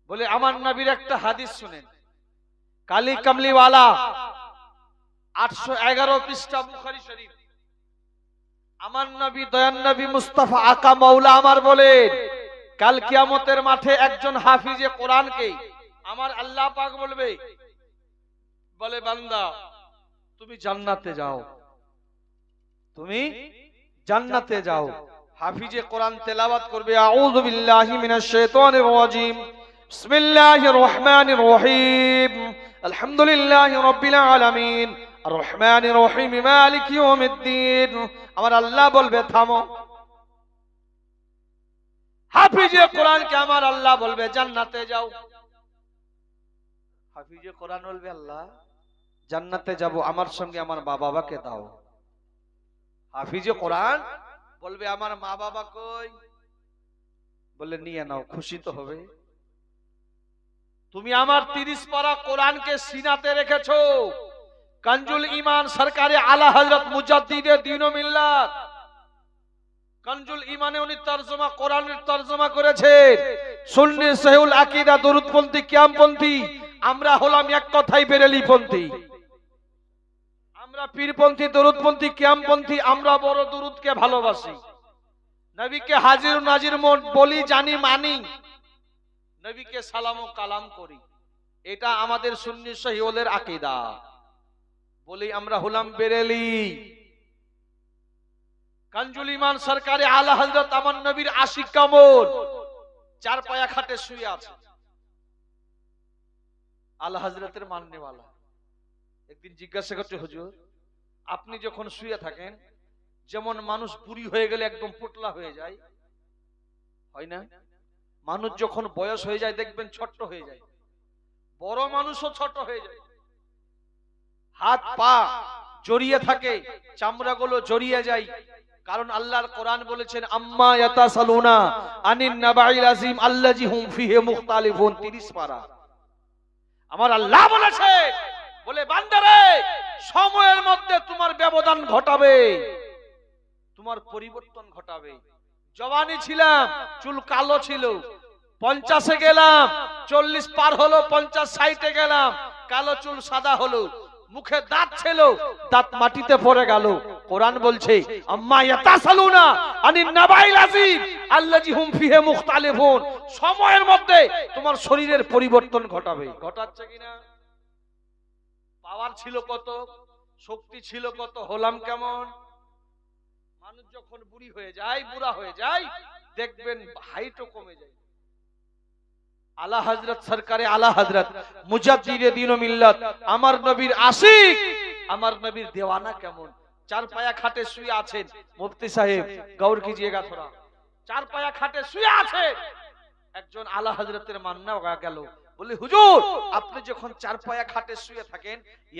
বলে আমার নবীর একটা হাদিস শুনেন, কালী কামলিওয়ালা 811 পৃষ্ঠা বুখারী শরীফ। আমার নবী দয়ান নবী মুস্তাফা আকা মাওলা আমার বলেন, কাল কিয়ামতের মাঠে একজন হাফিজে কোরআনকে আমার আল্লাহ পাক বলবে, বলে বান্দা তুমি জান্নাতে যাও, তুমি জান্নাতে যাও। হাফিজে কোরআন তেলাওয়াত করবে, আউযু বিল্লাহি মিনাশ শাইতানির রাজিম, বিসমিল্লাহির রহমানির রহিম, আলহামদুলিল্লাহি রাব্বিল আলামিন, আর রহমানির রহিম, মালিকি ইয়াউমিদ্দিন। আমার আল্লাহ বলবে থামো। হাফিজে কোরআনকে আমার আল্লাহ বলবে জান্নাতে যাও। হাফিজে কোরআন বলবে আল্লাহ জান্নাতে যাব, আমার সঙ্গে আমার মা বাবাকে দাও। হাফিজে কোরআন বলবে আমার মা বাবা কই? বলে নিয়ে নাও, খুশি তো হবে। তুমি আমার 30 পারা কোরআনকে সিনাতে রেখেছো। কানজুল ঈমান সরকারে আলা হযরত মুজাদ্দিদে দ্বীন ও মিল্লাত, কানজুল ঈমানে উনি তরজমা কোরআনের তরজমা করেছেন। সুন্নি সহিহুল আকীদা দরুদপন্থী কিয়ামপন্থী, আমরা হলাম এক কথাই বেরেলিপন্থী। আমরা পীরপন্থী দরুদপন্থী কিয়ামপন্থী, আমরা বড় দরুদকে ভালোবাসি, নবীকে হাজির নাজির বলি, জানি মানি, নবীকে সালাম ও কালাম করি। এটা আমাদের সুন্নি সহিহুলের আকীদা। বলি আমরা হলাম বেরেলি। কানজুল ঈমান সরকারে আলা হযরত আমার নবীর আশিক কামল 4 পায়া খাটে শুয়ে আছে, আলা হযরতের মাননেওয়ালা। একদিন জিজ্ঞাসা করছে, হুজুর আপনি যখন শুয়ে থাকেন, যেমন মানুষ বুড়ি হয়ে গেলে একদম পোটলা হয়ে যায়, হয় না? মানুষ যখন বয়স হয়ে যায় দেখবেন ছোট হয়ে যায়, বড় মানুষও ছোট হয়ে যায়, হাত পা জড়িয়ে থাকে, চামড়াগুলো জড়িয়ে যায়। কারণ আল্লাহর কোরআন বলেছেন আম্মা ইয়াতাসালুনা আনিন নাবাইল আযীম আল্লাযী হুম ফিহি মুখতালিফুন, 30 পারা। আমার আল্লাহ বলেছে, বলে বান্দারে সময়ের মধ্যে তোমার ব্যবধান ঘটাবে, তোমার পরিবর্তন ঘটাবে। জওয়ানি ছিলাম, চুল কালো ছিল, 50-এ গেলাম, 40 পার হলো, 50-60-এ গেলাম, কালো চুল সাদা হলো, মুখে দাঁত ছিল, দাঁত মাটিতে পড়ে গেল। কোরআন বলছে আম্মা ইয়াতাসালুনা আনিন নাবাইল আযীম আল্লাযী হুম ফিহি মুখতালিফুন, সময়ের মধ্যে তোমার শরীরের পরিবর্তন ঘটাবে। ঘটাচ্ছে কিনা? পাওয়ার ছিল কত, শক্তি ছিল কত, হলাম কেমন? মানুষ যখন বুড়ি হয়ে যায়, বুড়া হয়ে যায়, দেখবেন হাইটও কমে যায়। আলা হযরত সরকারে আলা হযরত মুজাদ্দিদে দ্বীন ও মিল্লাত আমার নবীর আশিক, আমার নবীর দেওয়ানা কেমন? 4 পায়া খাটে শুয়ে আছেন। মুফতি সাহেব গৌর कीजिएगा थोड़ा। 4 পায়া খাটে শুয়ে আছে, একজন আলা হযরতের মান্না গেল, বলি হুজুর আপনি যখন 4 পায়া খাটে শুয়ে থাকেন,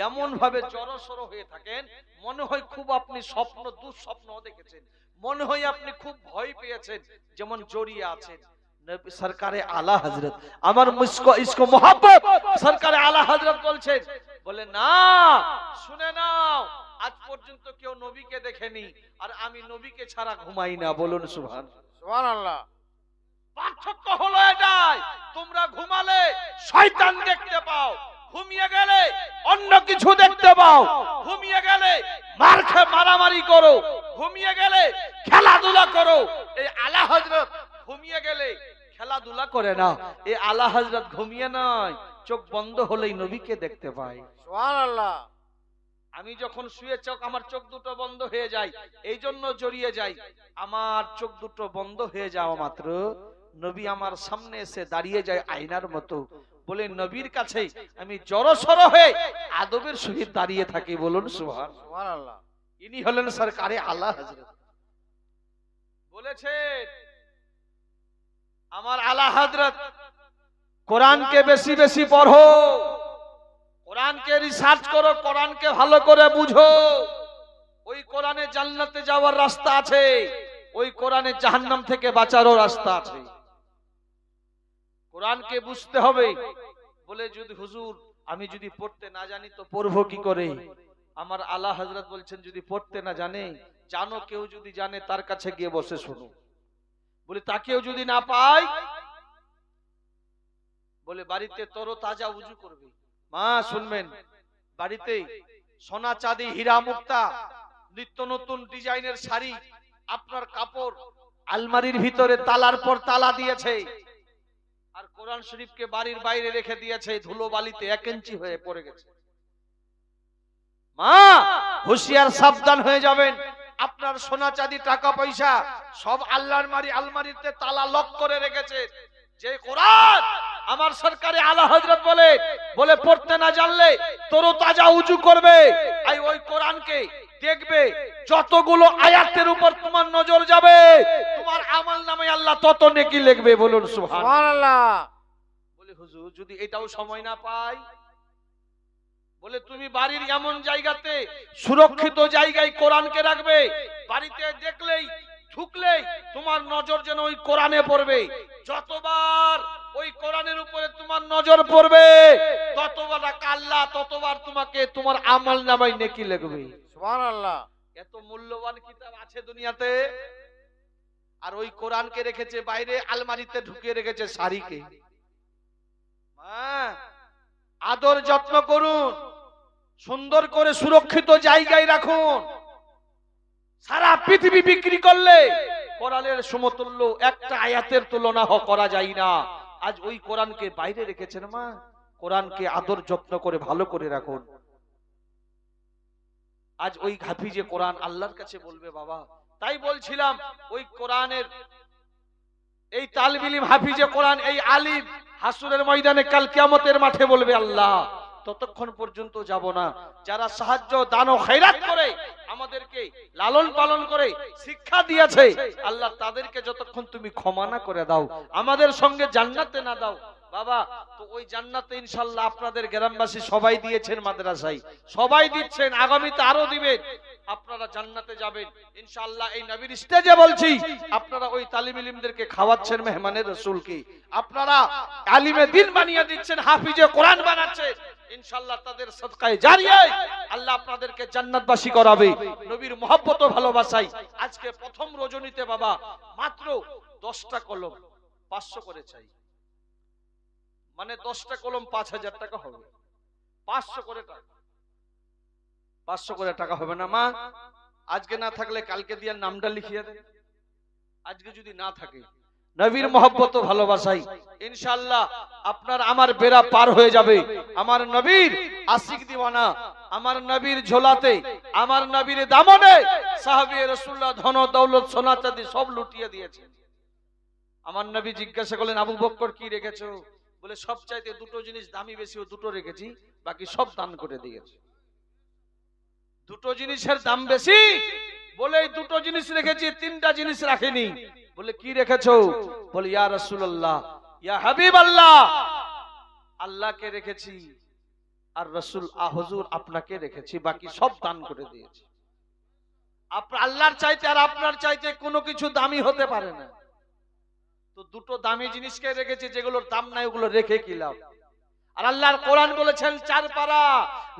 এমন ভাবে জড়সড় হয়ে থাকেন, মনে হয় খুব আপনি স্বপ্ন দুঃস্বপ্ন দেখেছেন, মনে হয় আপনি খুব ভয় পেয়েছেন, যেমন জড়িয়ে আছেন। নবী সরকারে আলা হযরত আমার মুসকো ইসকো মোহাব্বত সরকারে আলা হযরত বলছেন, বলে না শুনে নাও, আজ পর্যন্ত কেউ নবীকে দেখেনি, আর আমি নবীকে ছাড়া ঘুমাই না। বলুন সুবহানাল্লাহ। পার্থক্য হলো এটাই, তোমরা ঘুমালে শয়তান দেখতে পাও, ঘুমিয়ে গেলে অন্য কিছু দেখতে পাও, ঘুমিয়ে গেলে মারামারি করো, ঘুমিয়ে গেলে খেলাধুলা করো। এই আলা হযরত ঘুমিয়ে গেলে খেলাধুলা করে না, এ আলা হযরত ঘুমিয়ে নয়, চোখ বন্ধ হলেই নবীকে দেখতে পায়। সুবহানাল্লাহ। আমি যখন শুয়ে আমার চোখ দুটো বন্ধ হয়ে যায়, এই জন্য জড়িয়ে যাই। আমার চোখ দুটো বন্ধ হয়ে যাওয়া মাত্র নবী আমার সামনে এসে দাঁড়িয়ে যায় আয়নার মতো। বলে নবীর কাছে আমি জড়সড় হয়ে আদবের সহিত দাঁড়িয়ে থাকি। বলুন সুবহানাল্লাহ। ইনি হলেন সরকারে আলা হযরত। বলেছেন আমার আলা হযরত, কোরআনকে বেশি বেশি পড়ো, কোরআনকে রিসার্চ করো, কোরআনকে ভালো করে বুঝো। ওই কোরআনে জান্নাতে যাওয়ার রাস্তা আছে, ওই কোরআনে জাহান্নাম থেকে বাঁচারও রাস্তা আছে। কোরআনকে বুঝতে হবে। বলে যদি হুজুর আমি যদি পড়তে না জানি তো পড়বো কি করে? আমার আলা হযরত বলছেন যদি পড়তে না জানে, জানো কেউ যদি জানে তার কাছে গিয়ে বসে শোনো। বলে তাকেও যদি না পাই, বলে বাড়িতে তরো তাজা উজু করবে। মা শুনবেন, বাড়িতে সোনা চাঁদি হীরা মুক্তা নিত্য নতুন ডিজাইনের শাড়ি, আপনার কাপড় আলমারির ভিতরে তালার পর তালা দিয়েছে, আর কোরআন শরীফকে বাড়ির বাইরে রেখে দিয়েছে, ধুলো বালিতে 1 ইঞ্চি হয়ে পড়ে গেছে। মা হুঁশিয়ার, সাবধান হয়ে যাবেন। আপনার সোনা চাঁদি টাকা পয়সা সব আল্লাহর আলমারিতে তালা লক করে রেখেছে। যে কোরআন আমার সরকারে আলা হযরত বলে পড়তে না জানলে তরো তাজা উজু করবে, আর ওই কোরআনকে দেখবে, যতগুলো আয়াতের উপর তোমার নজর যাবে তোমার আমলনামায় আল্লাহ তত নেকি লিখবে। বলুন সুবহানাল্লাহ। বলে হুজুর যদি এটাও সময় না পাই, বলে তুমি বাড়ির এমন জায়গাতে সুরক্ষিত জায়গায় কোরআনকে রাখবে, বাড়িতে দেখলেই ঢুকলেই তোমার নজর যেন ওই কোরআনে পড়বে। যতবার ওই কোরআনের উপরে তোমার নজর পড়বে ততবার আল্লাহ ততবার তোমাকে তোমার আমলনামায় নেকি লিখবে। সুবহানাল্লাহ। এত মূল্যবান কিতাব আছে দুনিয়াতে, আর ওই কোরআনকে রেখেছে বাইরে আলমারিতে ঢুকিয়ে রেখেছে শাড়িকে। মা আদর যত্ন করুন, সুন্দর করে সুরক্ষিত জায়গায় রাখুন। সারা পৃথিবী বিক্রি করলে কোরআনের সমতুল্য একটা আয়াতের তুলনা করা যায় না। আজ ওই কোরআনকে বাইরে রেখেছেন মা, কোরআনকে আদর যত্ন করে ভালো করে রাখুন। আজ ওই হাফিজে কোরআন আল্লাহর কাছে বলবে বাবা। তাই বলছিলাম ওই কোরআনের এই তালিব ইলম হাফিজে কোরআন, এই আলিম হাসরের ময়দানে কাল কিয়ামতের মাঠে বলবে আল্লাহ ততক্ষণ পর্যন্ত যাব না। যারা সাহায্য দান ও খয়রাত করে আমাদেরকে লালন পালন করে শিক্ষা দিয়েছে আল্লাহ তাদেরকে যতক্ষণ তুমি ক্ষমা না করে দাও, আমাদের সঙ্গে জান্নাতে না দাও বাবা, তো ওই জান্নাতে ইনশাআল্লাহ আপনাদের গ্রামবাসী সবাই দিয়েছেন, মাদ্রাসায় সবাই দিচ্ছেন, আগামীতে আরো দিবেন। আপনারা জান্নাতে যাবেন ইনশাআল্লাহ। এই নবীর স্টেজে বলছি আপনারা ওই তালিম ইলমদেরকে খাওয়াচ্ছেন মেহমানের রাসূলকে, আপনারা আলিমে দ্বীন বানিয়ে দিচ্ছেন, হাফিজে কোরআন বানাচ্ছেন। ইনশাআল্লাহ তাদের সদকায়ে জারিয়ায় আল্লাহ আপনাদেরকে জান্নাতবাসী করাবে নবীর মহব্বত ও ভালোবাসায়। আজকে প্রথম রজনীতে বাবা মাত্র 10টা কলম 500 করে চাই, মানে 10টা কলম 5000 টাকা হবে। 500 করে টাকা, 500 করে টাকা হবে না মা? আজকে না থাকলে কালকে দিয়ে নামটা লিখিয়ে দেন। আজকে যদি না থাকে নবীর মহব্বত ও ভালোবাসায় ইনশাআল্লাহ আপনার আমার বেড়া পার হয়ে যাবে। আমার নবীর আশিক দিওয়ানা, আমার নবীর ঝোলাতে, আমার নবীর দামনে সাহাবী রাসূলুল্লাহ ধন দৌলত সোনা চাঁদি সব লুটিয়ে দিয়েছে। আমার নবী জিজ্ঞাসা করলেন আবু বকর কি রেখেছো? বলে সবচাইতে দুটো জিনিস দামি বেশি, ও দুটো রেখেছি, বাকি সব দান করে দিয়েছি। দুটো জিনিসের দাম বেশি বলে দুটো জিনিস রেখেছি, 3টা জিনিস রাখিনি। বলে কি রেখেছো? বলে ইয়া রাসূলুল্লাহ, ইয়া হাবিবাল্লাহ, আল্লাহকে রেখেছি আর রাসূল হুজুর আপনাকে রেখেছি, বাকি সব দান করে দিয়েছি। আল্লাহর চাইতে আর আপনার চাইতে কোনো কিছু দামি হতে পারে না। তো দুটো দামি জিনিসকে রেখেছি, যেগুলোর দাম নাই ওগুলো রেখে কি লাভ? আর আল্লাহর কোরআন বলেছেন 4 পারা,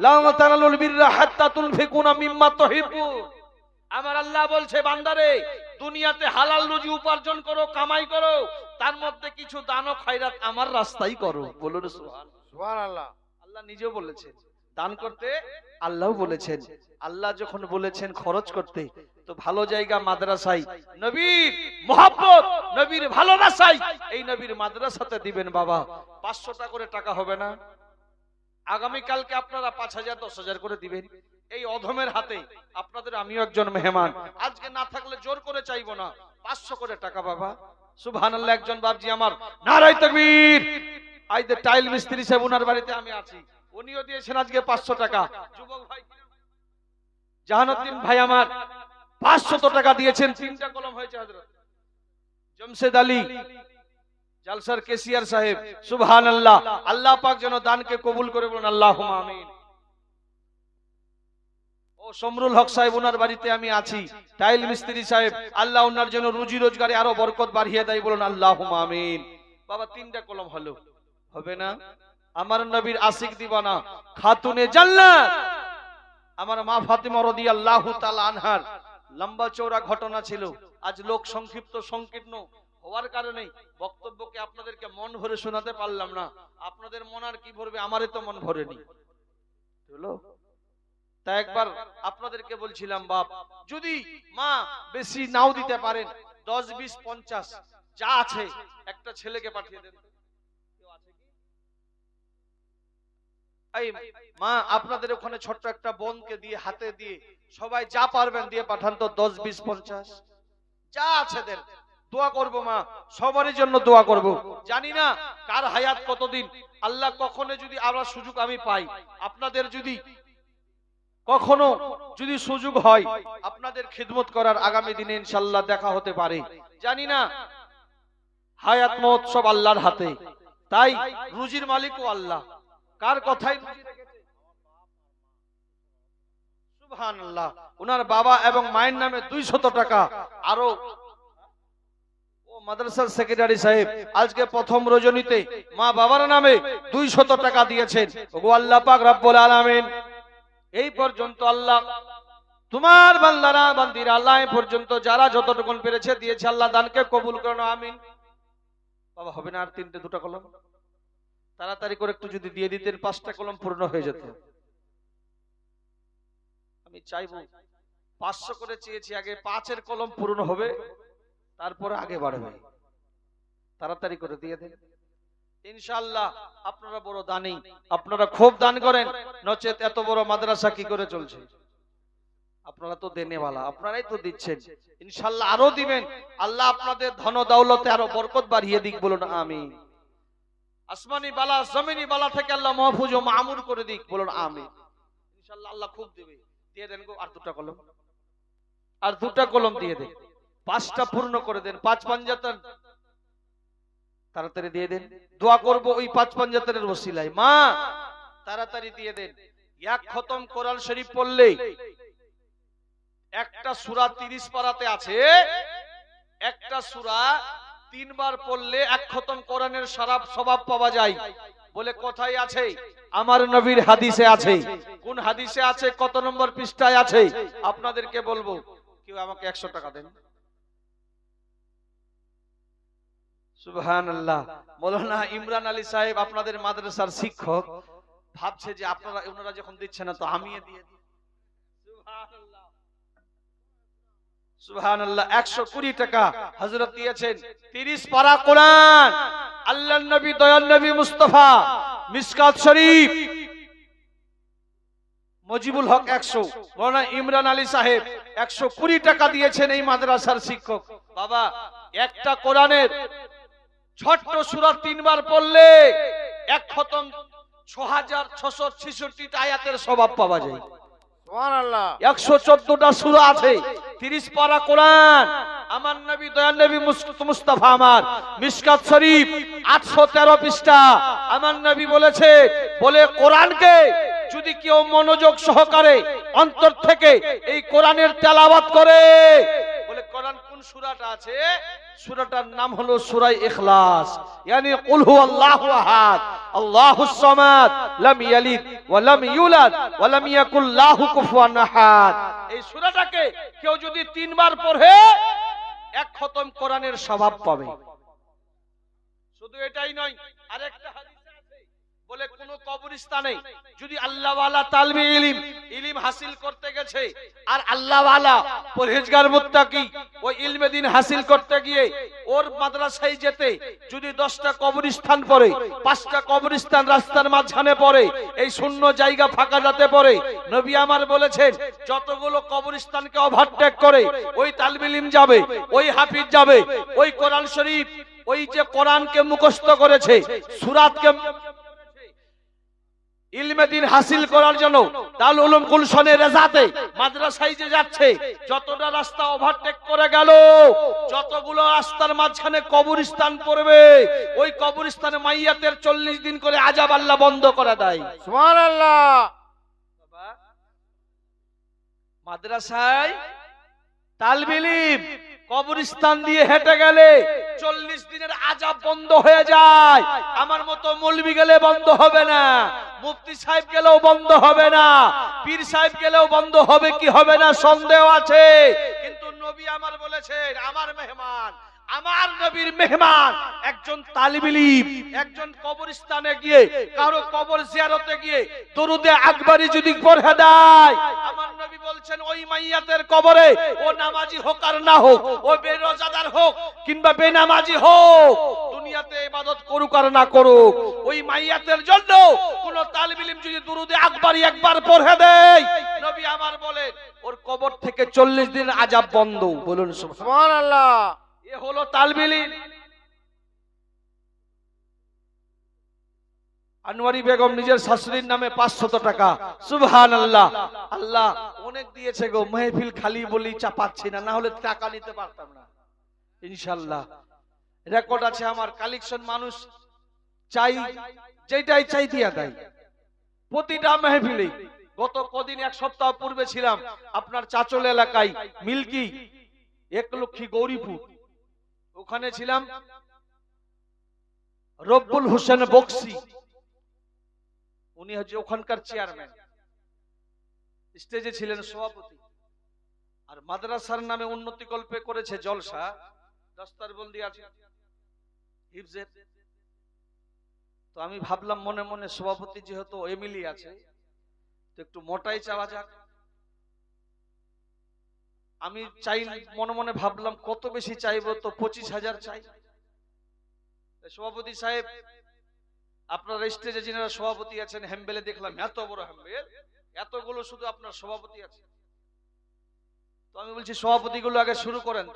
লা তানালুল বিররা হাত্তা তুনফিকুনা মিম্মা তুহিব্বুন। আমার আল্লাহ বলছে বান্দারে দুনিয়াতে হালাল রুজি উপার্জন করো, কামাই করো, তার মধ্যে কিছু দান ও খয়রাত আমার রাস্তায় করো। বলুন সুবহানাল্লাহ। সুবহানাল্লাহ। আল্লাহ নিজেও বলেছেন দান করতে আল্লাহ বলেছেন। আল্লাহ যখন বলেছেন খরচ করতে, তো ভালো জায়গা মাদ্রাসায় নবীর মোহাব্বত, নবীর ভালোবাসায় এই নবীর মাদ্রাসাতে দিবেন বাবা। 500 টাকা করে টাকা হবে না? আগামী কালকে আপনারা 5000 10,000 করে দিবেন। এই অধমের হাতে আপনাদের আমিও একজন মেহমান, আজকে না থাকলে জোর করে চাইবো না, 500 করে টাকা বাবা। সুবহানাল্লাহ। একজন বাপজি আমার নারায়ে তাকবীর, আইতে টাইল মিস্ত্রি সাহেব ওনার বাড়িতে আমি আছি, উনিও দিয়েছেন আজকে 500 টাকা। যুবক ভাই জাহানুদ্দিন ভাই আমার 500 টাকা দিয়েছেন, 3টা কলম হয়েছে। হযরত জমশেদ আলী জালসার কেসিয়ার সাহেব, সুবহানাল্লাহ। আল্লাহ পাক যেন দানকে কবুল করে, বলুন আল্লাহুম্মা আমিন। ও সমরুল হক সাহেব ওনার বাড়িতে আমি আছি, টাইল মিস্ত্রি সাহেব, আল্লাহ ওনার জন্য রুজি রোজগারে আরো বরকত বাড়িয়ে দেয়, বলুন আল্লাহুম্মা আমিন। বাবা 3টা কলম হলো, হবে না? আমার নবীর আশিক দিবানা খাতুনে জান্নাত আমার মা ফাতেমা রাদিয়াল্লাহু তাআলা আনহার লম্বা চওড়া ঘটনা ছিল। আজ লোক সংক্ষিপ্ত সংকীর্ণ হওয়ার কারণে বক্তব্যকে আপনাদেরকে মন ভরে শোনাতে পারলাম না। আপনাদের মন আর কি ভরবে, আমারই তো মন ভরেনি। হলো তাই একবার আপনাদেরকে বলছিলাম, বাপ যদি মা বেশি নাও দিতে পারেন, 10 20 50 যা আছে একটা ছেলেকে পাঠিয়ে দেন। এই মা আপনাদের ওখানে ছোট্ট একটা বোনকে দিয়ে, হাতে দিয়ে, সবাই যা পারবেন দিয়ে পাঠান তো, 10 20 50 যা আছে দেন। দোয়া করব মা, সবারই জন্য দোয়া করব। জানি না কার হায়াত কতদিন, আল্লাহ কখনো যদি আমরা সুযোগ আমি পাই, আপনাদের যদি কখনো যদি সুযোগ হয় আপনাদের খিদমত করার, আগামী দিনে ইনশাআল্লাহ দেখা হতে পারে। জানি না, হায়াত মওত সব আল্লাহর হাতে, তাই রুজির মালিকও আল্লাহ। কার কথাই রুজি রেখেছে? সুবহানাল্লাহ। ওনার বাবা এবং মায়ের নামে 200 টাকা, আরো ও মাদ্রাসার সেক্রেটারি সাহেব আজকে প্রথম রজনীতে মা বাবার নামে 200 টাকা দিয়েছেন। ওগো আল্লাহ পাক রব্বুল আলামিন, এই পর্যন্ত আল্লাহ তোমার বান্দারা বান্দিরা আল্লাহ এই পর্যন্ত যারা যতটুকুন পেরেছে দিয়েছে, আল্লাহ দানকে কবুল করুন, আমিন। বাবা হবে না আর 2টা কলম? তাড়াতাড়ি করে একটু যদি দিয়ে দিতেন, 5টা কলম পূর্ণ হয়ে যেত। আমি চাইবো 500 করে চেয়েছি, আগে 5-এর কলম পূর্ণ হবে, তারপরে আগে বাড়বে। তাড়াতাড়ি করে দিয়ে দেন ইনশাআল্লাহ। আপনারা বড় দানি, আপনারা খুব দান করেন, নচেত এত বড় মাদ্রাসা কি করে চলছে? আপনারা তো দেনেওয়ালা, আপনারাই তো দিচ্ছেন, ইনশাআল্লাহ আরো দিবেন। আল্লাহ আপনাদের ধন দৌলতে আরো বরকত বাড়িয়ে দিক, বলুন আমিন। আসমানি বালা জমিনি বালা থেকে আল্লাহ মাহফুজ ও মামুর করে দিক, বলুন আমিন। ইনশাআল্লাহ আল্লাহ খুব দিবে। দিয়ে দেন গো আর 2টা কলম, আর 2টা কলম দিয়ে দেন, 5টা পূর্ণ করে দেন। 5 পাঞ্জাতন তাড়াতাড়ি দিয়ে দেন, দোয়া করব ওই 5 পাঞ্জাতনের ওসিলায়। মা তাড়াতাড়ি দিয়ে দেন। এক খতম কোরআন শরীফ পড়লে, একটা সূরা 30 পারাতে আছে, একটা সূরা 3 বার পড়লে এক খতম কোরআনের সওয়াব পাওয়া যায় বলে কোথায় আছে? আমার নবীর হাদিসে আছে। কোন হাদিসে আছে, কত নম্বর পৃষ্ঠায় আছে আপনাদেরকে বলবো। কেউ আমাকে 100 টাকা দেন। সুবহানাল্লাহ। মাওলানা ইমরান আলী সাহেব আপনাদের মাদ্রাসার শিক্ষক, ভাবছে যে আপনারা ওনারা যখন দিচ্ছেন না তো আমিও দিয়ে দিই। সুবহানাল্লাহ সুবহানাল্লাহ। 120 টাকা হযরত দিয়েছেন। 30 পারা কোরআন, আল্লাহর নবী দয়ার নবী মুস্তাফা মিশকাত শরীফ, মজিবুল হক 100, মাওলানা ইমরান আলী সাহেব 120 টাকা দিয়েছেন এই মাদ্রাসার শিক্ষক। বাবা একটা কোরআনের ছোট্ট সূরা 3 বার পড়লে এক খতম 6666 আয়াতের সওয়াব পাওয়া যায়। সুবহানাল্লাহ। 114টা সূরা আছে, 30 পারা কোরআন, আমার নবী দয়ার নবী মুস্তাফা আমার মিশকাত শরীফ 813 পৃষ্ঠা। আমার নবী বলেছে, বলে কোরআনকে যদি কেউ মনোযোগ সহকারে অন্তর থেকে এই কোরআনের তেলাওয়াত করে, বলে কোরআন কোন সূরাটা আছে, সূরাটার নাম হলো সূরা ইখলাস, মানে কুল হুয়াল্লাহু আহাদ আল্লাহুস সামাদ লাম ইয়ালিদ ওয়া লাম ইউলাদ ওয়া লাম ইয়াকুল লাহু কুফুয়ান আহাদ। এই সূরাটাকে কেউ যদি 3 বার পড়ে এক খতম কোরআনের সওয়াব পাবে। শুধু এটাই নয়, আরেকটা হাদিসে আছে, বলে কোন কবরস্থানে যদি আল্লাহওয়ালা তালবে ইলম হাসিল করতে গেছে আর আল্লাহওয়ালা পরহেজগার মুত্তাকি ওই ইলমে দ্বীন হাসিল করতে গিয়ে ওর মাদ্রাসায় যেতে যদি 10টা কবরস্থান পড়ে, 5টা কবরস্থান রাস্তার মাঝখানে পড়ে, এই শূন্য জায়গা ফাঁকা যাতে পড়ে, নবী আমার বলেছেন যতগুলো কবরস্থানকে ওভারটেক করে ওই তালবে ইলম যাবে, ওই হাফিজ যাবে, ওই কোরআন শরীফ, ওই যে কোরআনকে মুখস্থ করেছে, সূরাতকে ইলমে দ্বীন হাসিল করার জন্য দারুল উলুম গুলশানের রেজাতে মাদ্রাসায় যে যাচ্ছে, যতটা রাস্তা ওভারটেক করে গেল, যতগুলো রাস্তার মাঝখানে কবরস্থান পড়বে, ওই কবরস্থানে মাইয়াতের 40 দিন করে আযাব আল্লাহ বন্ধ করে দেয়। সুবহানাল্লাহ। মাদ্রাসায় তালবে ইলম কবরস্থান দিয়ে হেঁটে গেলে 40 দিনের আযাব বন্ধ হয়ে যায়। আমার মতো মৌলবি গেলে বন্ধ হবে না, মুফতি সাহেব গেলেও বন্ধ হবে না, পীর সাহেব গেলেও বন্ধ হবে কি হবে না সন্দেহ আছে। কিন্তু নবী আমার বলেছেন আমার মেহমান, আমার নবীর মেহমান একজন তালিব ইলম একজন কবরস্থানে গিয়ে কারো কবর জিয়ারতে গিয়ে দরুদে আকবরী যদি পড়ে দেয়, আমার নবী বলছেন ওই মাইয়াতের কবরে ও নামাজি হোক আর না হোক, ও বেরোজাদার হোক কিংবা বেনামাজি হোক, দুনিয়াতে ইবাদত করুক আর না করুক, ওই মাইয়াতের জন্য কোন তালিব ইলম যদি দরুদে আকবরী একবার পড়ে দেয়, নবী আমার বলেন ওর কবর থেকে 40 দিন আযাব বন্ধ। বলুন সুবহানাল্লাহ। এ হলো তালবে ইলম। আনোয়ারি বেগম নিজের শাশুড়ির নামে 500 টাকা। সুবহানাল্লাহ। আল্লাহ অনেক দিয়েছে গো, মাহফিল খালি বলি চাপাচ্ছি না, না হলে টাকা নিতে পারতাম না। ইনশাআল্লাহ রেকর্ড আছে আমার, কালেকশন মানুষ চাই যেটাই চাই দিয়া দেয় প্রতিটা মাহফিলে। গত কদিন এক সপ্তাহ পূর্বে ছিলাম আপনার চাচল এলাকায় মিল্কি একলক্ষী গৌরীপুর, ওখানে ছিলাম রব্বুল হোসেন বক্সি, উনি হচ্ছে ওখানকার চেয়ারম্যান, স্টেজে ছিলেন সভাপতি, আর মাদ্রাসার নামে উন্নতি কল্পে করেছে জলসা, দস্তারবন্দি আছে হিফজের। তো আমি ভাবলাম মনে মনে সভাপতি যেহেতু এমএলএ আছে তো একটু মোটাই চাওয়া যাক। আমি চাই মনে মনে ভাবলাম কত বেশি চাইবো, তো 25,000 চাই। সভাপতি সাহেব আপনার স্টেজে যিনারা সভাপতি আছেন, হ্যাম্বেলে দেখলাম এত বড় হ্যাম্বেল, এতগুলো শুধু আপনার সভাপতি আছে। তো আমি বলছি সভাপতি গুলো আগে শুরু করেন।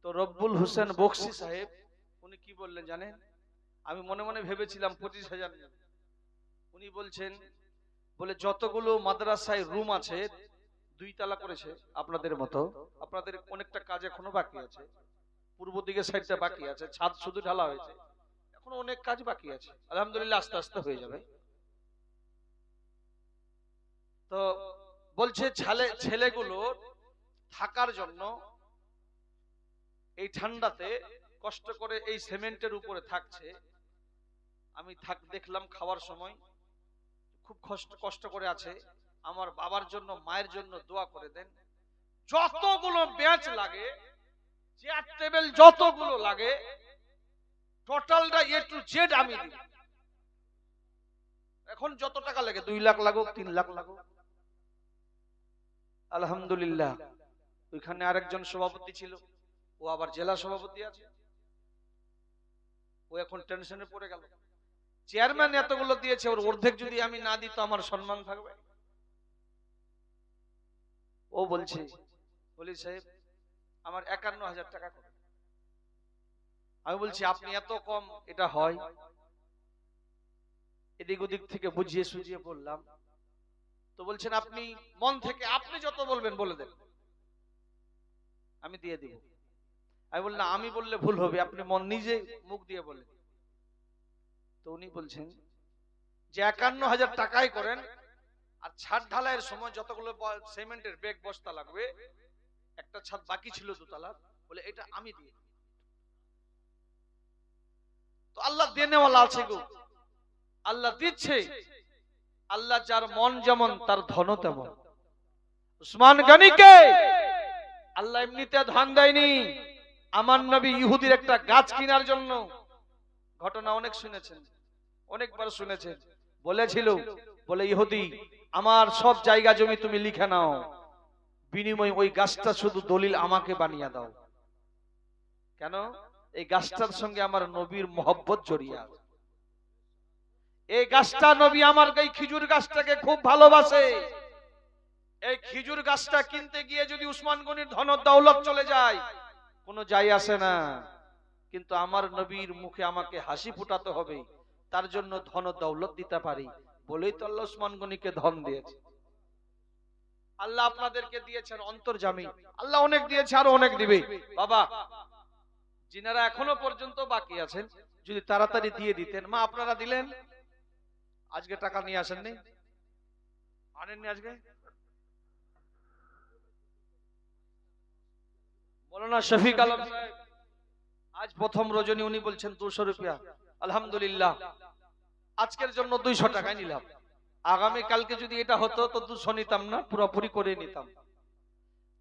তো রব্বুল হোসেন বক্সি সাহেব উনি কি বললেন জানেন? আমি মনে মনে ভেবেছিলাম 25,000 নেবেন। উনি বলছেন বলে যতগুলো মাদ্রাসায় রুম আছে 2 তলা করেছে আপনাদের মতো, আপনাদের অনেকটা কাজ এখনো বাকি আছে, পূর্ব দিকে সাইডটা বাকি আছে, ছাদ শুধু ঢালা হয়েছে, এখনো অনেক কাজ বাকি আছে, আলহামদুলিল্লাহ আস্তে আস্তে হয়ে যাবে। তো বলছে ছেলেগুলো থাকার জন্য এই ঠান্ডাতে কষ্ট করে এই সিমেন্টের উপরে থাকছে। আমি দেখলাম খাওয়ার সময় খুব কষ্ট করে আছে। আমার বাবার জন্য মায়ের জন্য দোয়া করে দেন। যতগুলো বেঞ্চ লাগে, চেয়ার টেবিল যতগুলো লাগে, টোটালটা এ টু জেড আমি দিব। এখন যত টাকা লাগে 2 লাখ লাগুক 3 লাখ লাগুক, আলহামদুলিল্লাহ। ওইখানে আরেকজন সভাপতি ছিল, ও আবার জেলা সভাপতি আছে, ও এখন টেনশনে পড়ে গেল। চেয়ারম্যান এতগুলো দিয়েছে, ওর অর্ধেক যদি আমি না দিই তো আমার সম্মান থাকবে। ও বলছে বলি সাহেব আমার 51,000 টাকা করে। আমি বলছি আপনি এত কম এটা হয়? এদিক ওদিক থেকে বুঝিয়ে সুঝিয়ে বললাম। তো বলছেন আপনি মন থেকে আপনি যত বলবেন বলে দেন, আমি দিয়ে দিব। আমি বললাম আমি বললে ভুল হবে, আপনি মন নিজে মুখ দিয়ে বলেন। তো উনি বলছেন যে 51,000 টাকাই করেন, আর ছাদ ঢালাইয়ের সময় যতগুলো সিমেন্টের ব্যাগ বস্তা লাগবে, একটা ছাদ বাকি ছিল 2 তলা, বলে এটা আমি দিয়ে। তো আল্লাহ দেনেওয়ালা আছে গো, আল্লাহ দিচ্ছে। আল্লাহ যার মন যেমন তার ধন তেমন। উসমান গনিকে আল্লাহ এমনিতে ধন দেয়নি। আমার নবী ইহুদির একটা গাছ কেনার জন্য, ঘটনা অনেক শুনেছেন, অনেকবার শুনেছেন, বলেছিল, বলে ইহুদি আমার সব জায়গা জমি তুমি লিখে নাও, বিনিময় ওই গাছটা শুধু দলিল আমাকে বানিয়ে দাও। কেন? এই গাছটার সঙ্গে আমার নবীর মহব্বত জড়িয়ে আছে। এই গাছটা নবী আমার এই খেজুর গাছটাকে খুব ভালোবাসে। এই খেজুর গাছটা কিনতে গিয়ে যদি উসমান গনির ধন দৌলত চলে যায় কোনো যায় আসে না, কিন্তু আমার নবীর মুখে আমাকে হাসি ফুটাতে হবে, তার জন্য ধন দৌলত দিতে পারি বলেই তো আল্লাহ উসমান গনিকে ধন দিয়েছে। আল্লাহ আপনাদেরকে দিয়েছেন অন্তর্যামী, আল্লাহ অনেক দিয়েছে, আরো অনেক দিবে। বাবা যিনারা এখনো পর্যন্ত বাকি আছেন যদি তাড়াতাড়ি দিয়ে দিতেন। মা আপনারা দিলেন? আজকে টাকা নিয়ে আসেননি? আনেননি আজকে? মৌলানা শফিক আলম সাহেব আজ প্রথম রজনী, উনি বলছেন 200 রুপিয়া। আলহামদুলিল্লাহ, আজকের জন্য 200 টাকায় নিলাম। আগামী কালকে যদি এটা হতো তো 200 নিতাম না, পুরোপুরি করে নিতাম।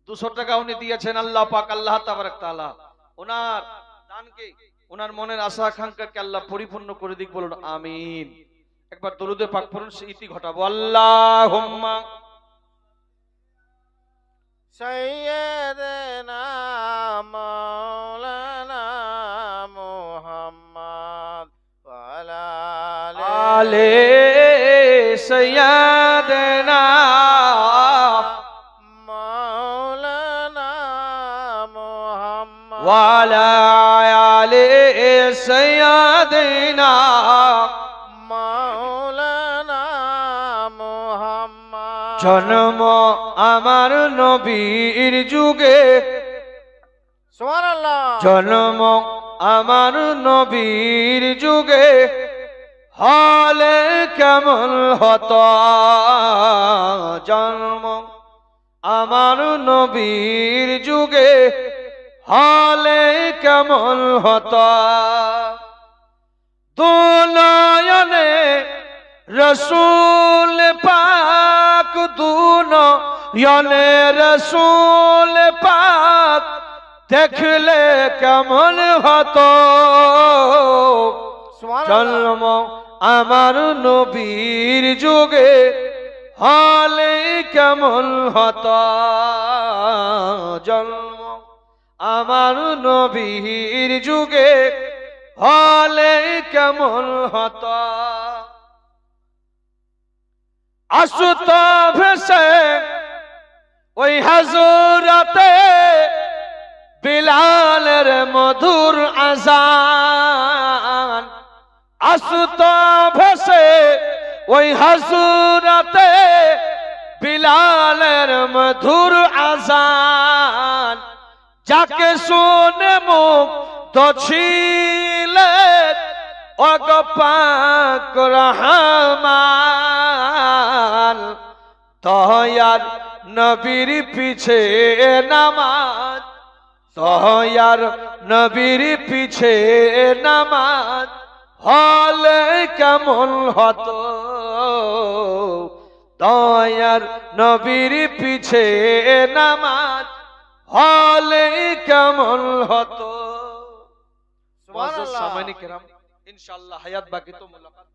200 টাকা উনি দিয়েছেন। আল্লাহ পাক, আল্লাহ তাবারক তাআলা ওনার দানকে, ওনার মনের আশা আকাঙ্ক্ষাকে আল্লাহ পরিপূর্ণ করে দিক, বলুন আমিন। একবার দরুদে পাক পড়ুন, ইতি ঘটাবো। আল্লাহুম্মা সাইয়্যিদানা মাওলানা মুহাম্মদ ওয়া আলা আলে সাইয়্যিদানা মাওলানা মুহাম্মদ ওয়া আলা আলে সাইয়্যিদানা মাওলানা মুহাম্মদ। জন্ম আমার নবীর যুগে, সুবহানাল্লাহ। জন্ম আমার নবীর যুগে হলে কেমন হতো, জন্ম আমার নবীর যুগে হলে কেমন হতো। দুনয়নে রসুল পাক, দুনয়নে রসুল পাক দেখলে কেমন হতো। জন্ম আমার নবীর যুগে হলে কেমন হতো, জন্ম আমার নবীর যুগে হলে কেমন হতো। আসুত ভেসে ওই হাজরাতে বিলালের মধুর আযান, আসুত ভেসে ওই হাজরাতে বিলালের মধুর আযান, যাকে শুনে মুগ্ধ ছিলেন ওগো পাক রহমান। দয়ার নবীর পিছে নামাজ, দয়ার নবীর পিছে নামাজ হলে কেমন হতো, দয়ার নবীর পিছে নামাজ হলে কেমন হতো। সুবহানাল্লাহ। সামাইনি কেরাম, ইনশাআল্লাহ হায়াত বাকি তো মুলাকাত।